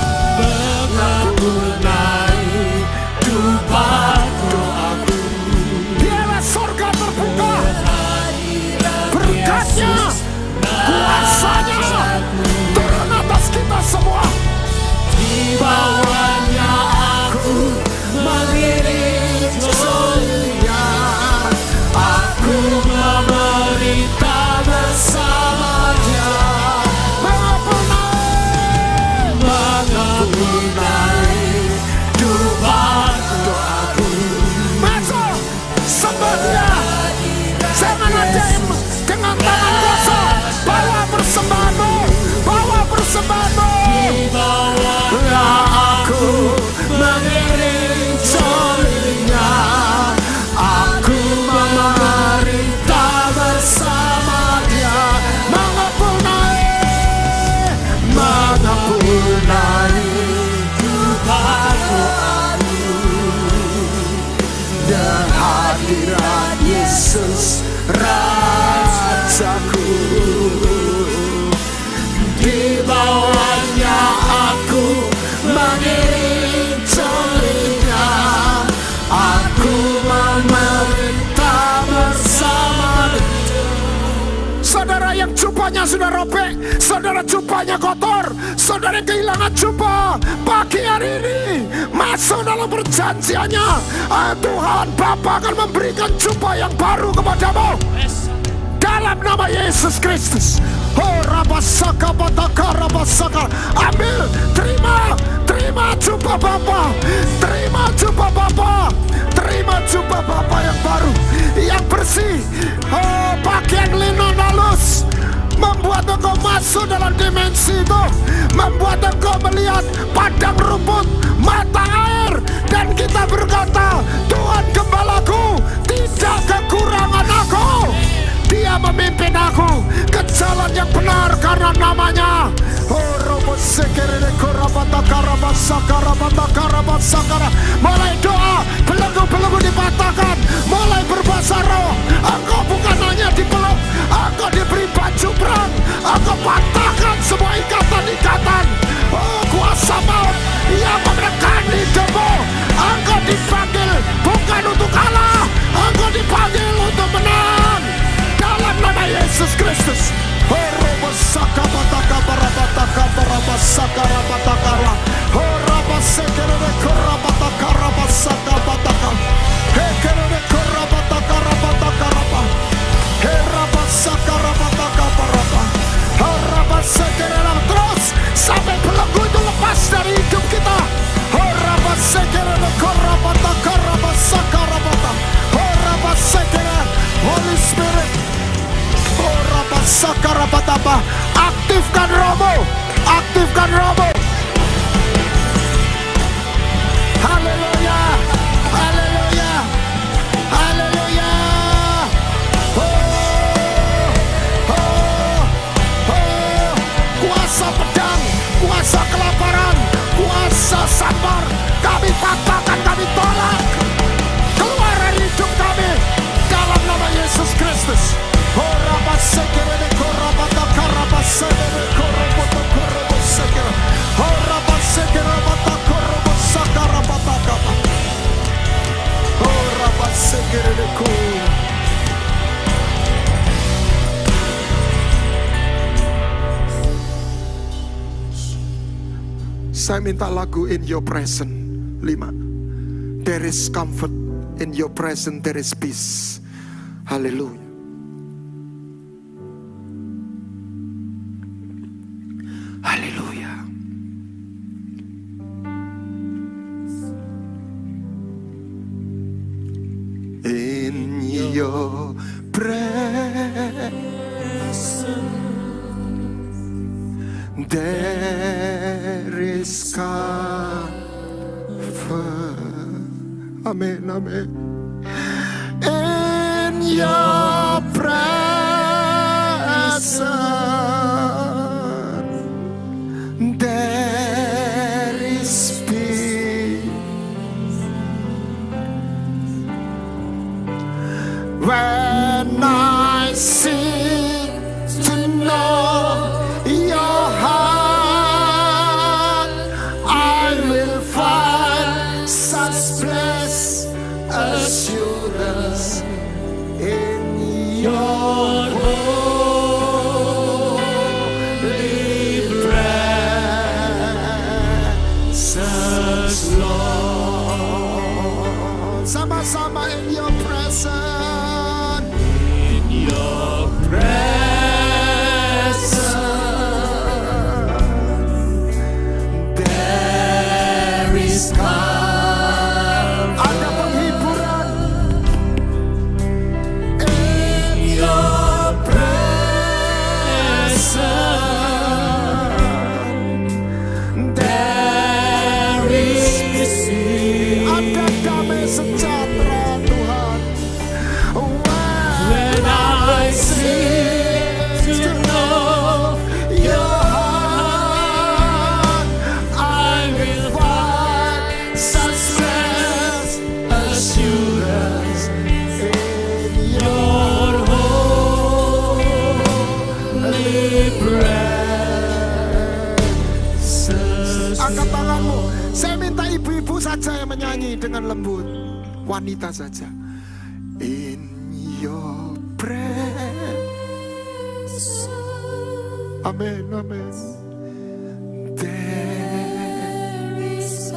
dupa doaku. Biarlah surga terbuka, berkatnya, kuasanya mengiring telinga, aku memerintah bersama. Saudara yang jubahnya sudah robek, saudara jubahnya kotor, saudara yang kehilangan jubah, pagi hari ini masuk dalam perjanjiannya. Tuhan Bapa akan memberikan jubah yang baru kepadamu dalam nama Yesus Kristus. Oh rabasaka bataka rabasaka. Ambil, terima jubah Bapa, terima jubah Bapa, terima jubah Bapa yang baru, yang bersih. Oh pakaian linen halus membuat engkau masuk dalam dimensi itu, membuat engkau melihat padang rumput, mata air, dan kita berkata, Tuhan Gembalaku, tidak kekurangan aku. Dia memimpin aku ke jalan yang benar karena namanya. Mulai doa, belenggu-belenggu dipatahkan, mulai berbahasa roh. Engkau bukan hanya dipeluk, engkau diberi baju perang. Engkau patahkan semua ikatan-ikatan. Oh kuasa maut yang menekan hidupmu. Engkau dipanggil bukan untuk kalah, engkau dipanggil untuk menang dalam nama Yesus Kristus. Terus sampai belenggu itu lepas dari hidup kita. Holy Spirit, aktifkan rohmu, aktifkan rohmu. Haleluya, haleluya, haleluya. Kuasa pedang, kuasa kelaparan, kuasa sabar, kami patahkan, kami tolak. Keluar dari hidup kami dalam nama Yesus Kristus. Saya minta lagu In Your Presence 5. There is comfort in your presence, there is peace. Haleluya. Haleluya. In your presence there is comfort. Amen, amen. In your presence there is peace. When I seek to know your heart, I will find such bliss, assurance in your holy presence. Angkat tanganmu. Saya minta ibu-ibu saja yang menyanyi dengan lembut. Wanita saja. In your presence. Amin, amin. There is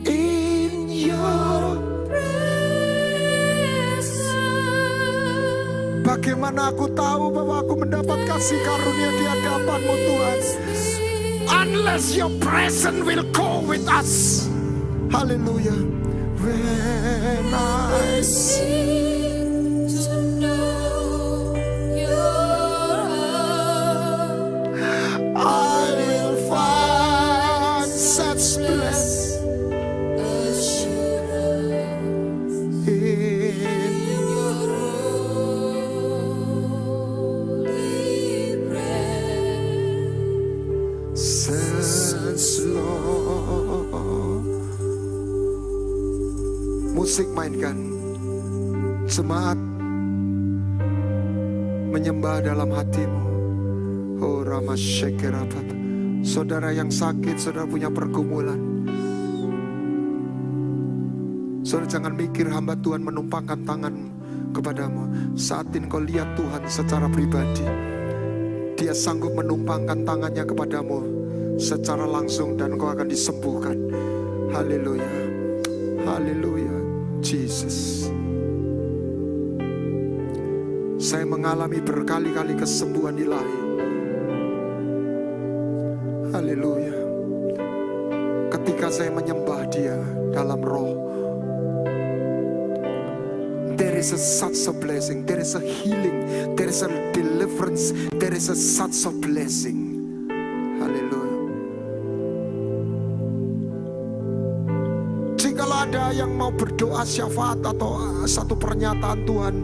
in your presence. Bagaimana aku tahu bahwa aku mendapat kasih karunia di hadapan-Mu Tuhan? Unless your presence will go with us. Hallelujah. When I seem to know your heart, I will find such blessed assurance in your holy presence, Lord. Musik mainkan. Semangat menyembah dalam hatimu. Oh Rama Shekerabat. Saudara yang sakit, saudara punya pergumulan. Saudara jangan mikir hamba Tuhan menumpangkan tangan kepadamu. Saat ini kau lihat Tuhan secara pribadi. Dia sanggup menumpangkan tangannya kepadamu secara langsung dan kau akan disembuhkan. Haleluya. Haleluya. Jesus. Saya mengalami berkali-kali kesembuhan ilahi. Haleluya. Ketika saya menyembah Dia dalam roh, there is a such a blessing, there is a healing, there is a deliverance, there is a such a blessing. Haleluya. Jikalau ada yang mau berdoa syafaat atau satu pernyataan Tuhan,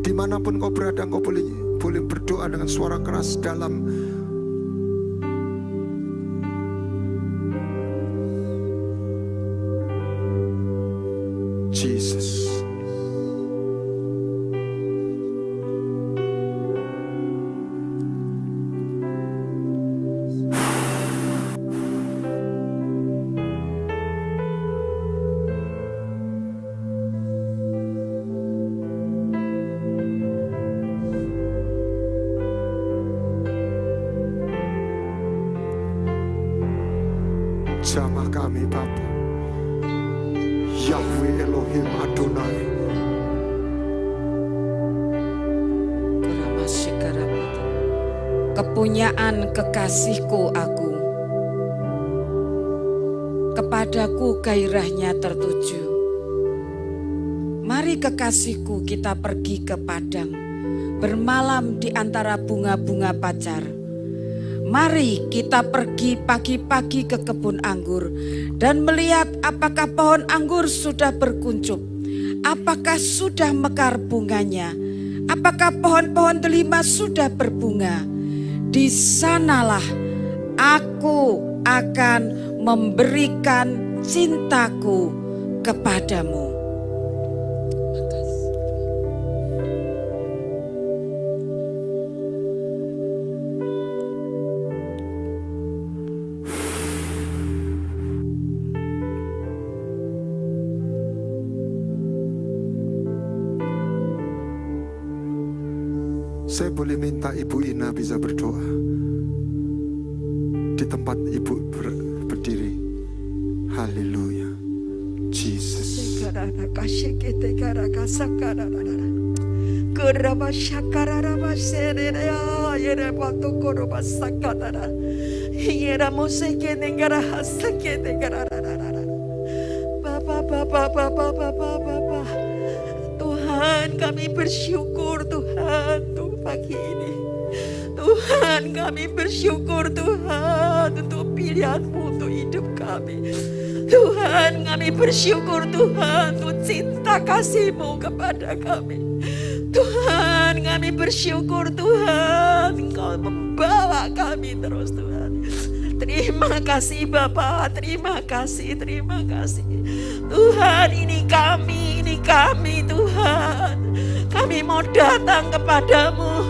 dimanapun kau berada, kau boleh berdoa dengan suara keras dalam Jesus. Jamah kami Bapa, Yahweh Elohim Adonai. Kepunyaan kekasihku aku, kepadaku gairahnya tertuju. Mari kekasihku kita pergi ke padang, bermalam di antara bunga-bunga pacar. Mari kita pergi pagi-pagi ke kebun anggur dan melihat apakah pohon anggur sudah berkuncup, apakah sudah mekar bunganya, apakah pohon-pohon delima sudah berbunga. Di sanalah aku akan memberikan cintaku kepadamu. Saya boleh minta Ibu Ina bisa berdoa di tempat Ibu berdiri. Haleluya. Jesus. Tuhan, kami bersyukur Tuhan untuk pagi ini. Tuhan, kami bersyukur Tuhan untuk pilihan-Mu untuk hidup kami. Tuhan, kami bersyukur Tuhan untuk cinta kasih-Mu kepada kami. Tuhan, kami bersyukur Tuhan, Engkau membawa kami terus Tuhan. Terima kasih Bapa, terima kasih, terima kasih. Tuhan, ini kami Tuhan. kami mau datang kepadamu.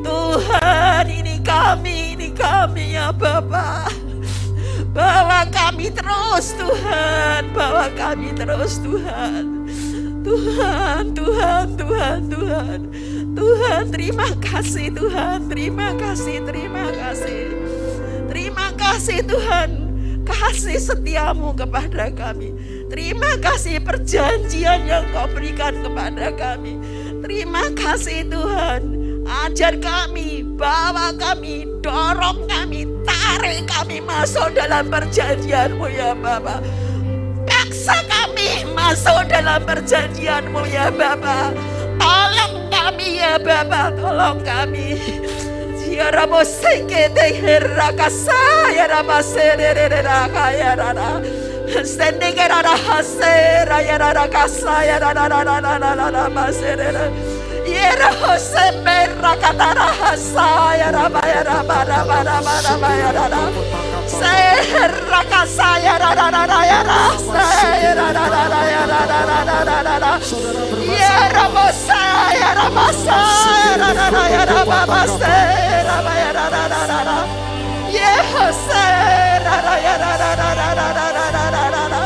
Tuhan, ini kami ya Bapa. Bawa kami terus Tuhan, bawa kami terus Tuhan. Tuhan, terima kasih Tuhan, terima kasih Tuhan, kasih setiamu kepada kami. Terima kasih perjanjian yang kau berikan kepada kami. Terima kasih Tuhan, ajar kami, bawa kami, dorong kami, tarik kami masuk dalam perjanjian-Mu ya Bapa. Paksa kami masuk dalam perjanjian-Mu ya Bapa. Tolong kami ya Bapa, tolong kami. Ya Rabbi sekete herakasa ya rabaserereraka ya rara. Sendegerara hasera ya rara kasa ya rara rara maserera. Yera hose merakatara hasa ya raba ya raba raba raba raba ya rara. Serakasa ya rara rara ya rasa ya rara rara ya rara rara rara. Ya rabosa ya rabasa ya rara rara ya rabasa raba ya rara rara. Ya hose rara ya rara rara rara rara.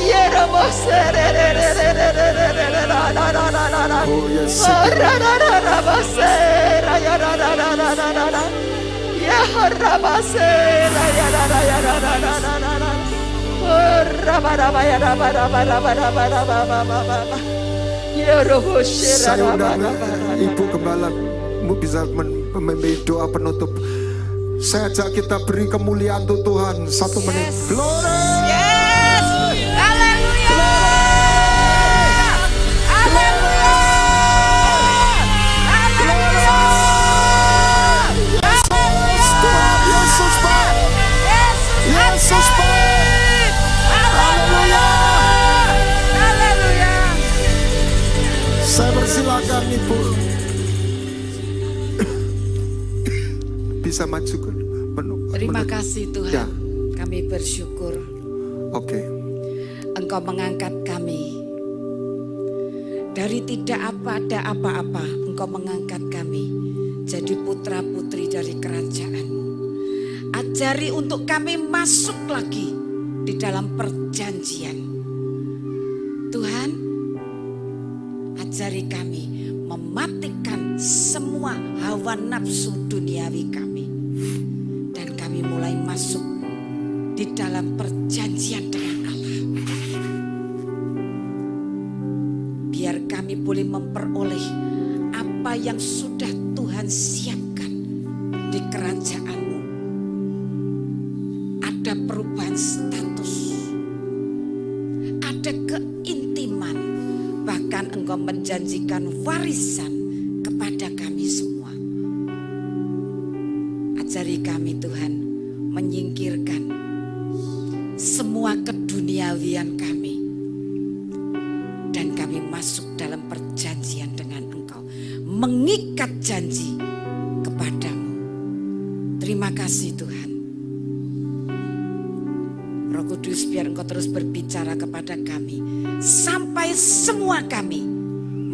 Ya rabosa re re re re re re re re rara rara. Oh yes. Rara rara basa ya rara rara rara. Ya rabasera ya rara ya rara rara. Raba raba ya raba raba raba raba raba raba. Ya roh Saya undang Ibu Gembala, bisa memimpin doa penutup. Saya ajak kita beri kemuliaan untuk Tuhan 1 menit. Glory. Yes. Haleluya. Haleluya. Haleluya. Yesus Pak. Yesus Pak. Haleluya. Haleluya. Saya persilakan Ibu. Bisa maju ke Terima kasih Tuhan. Ya. Kami bersyukur Oke. Engkau mengangkat kami. Dari tidak ada apa-apa, Engkau mengangkat kami jadi putra-putri dari kerajaan-Mu. Ajari untuk kami masuk lagi di dalam perjanjian. Tuhan, ajari kami mematikan semua hawa nafsu duniawi kami. Dan kami mulai masuk di dalam perjanjian dengan Allah. Biar kami boleh memperoleh apa yang sudah Tuhan siapkan di kerajaan-Mu. Ada perubahan status, ada keintiman, bahkan Engkau menjanjikan warisan kepada kami semua. Ajari kami Tuhan menyingkirkan semua keduniawian kami. Dan kami masuk dalam perjanjian dengan Engkau. Mengikat janji kepadamu. Terima kasih Tuhan. Roh Kudus, biar Engkau terus berbicara kepada kami. Sampai semua kami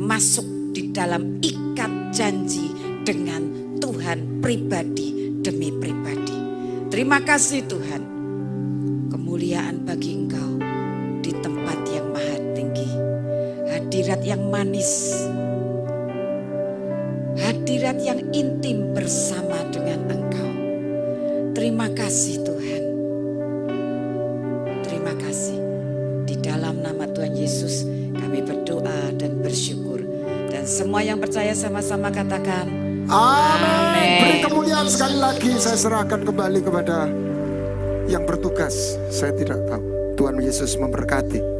masuk di dalam ikat janji dengan Tuhan pribadi demi pribadi. Terima kasih Tuhan. Kemuliaan bagi Engkau di tempat yang maha tinggi. Hadirat yang manis. Hadirat yang intim bersama dengan Engkau. Terima kasih Tuhan. Terima kasih. Di dalam nama Tuhan Yesus kami berdoa dan bersyukur. Dan semua yang percaya sama-sama katakan Amin. Beri kemuliaan sekali lagi. Saya serahkan kembali kepada yang bertugas. Saya tidak tahu. Tuhan Yesus memberkati.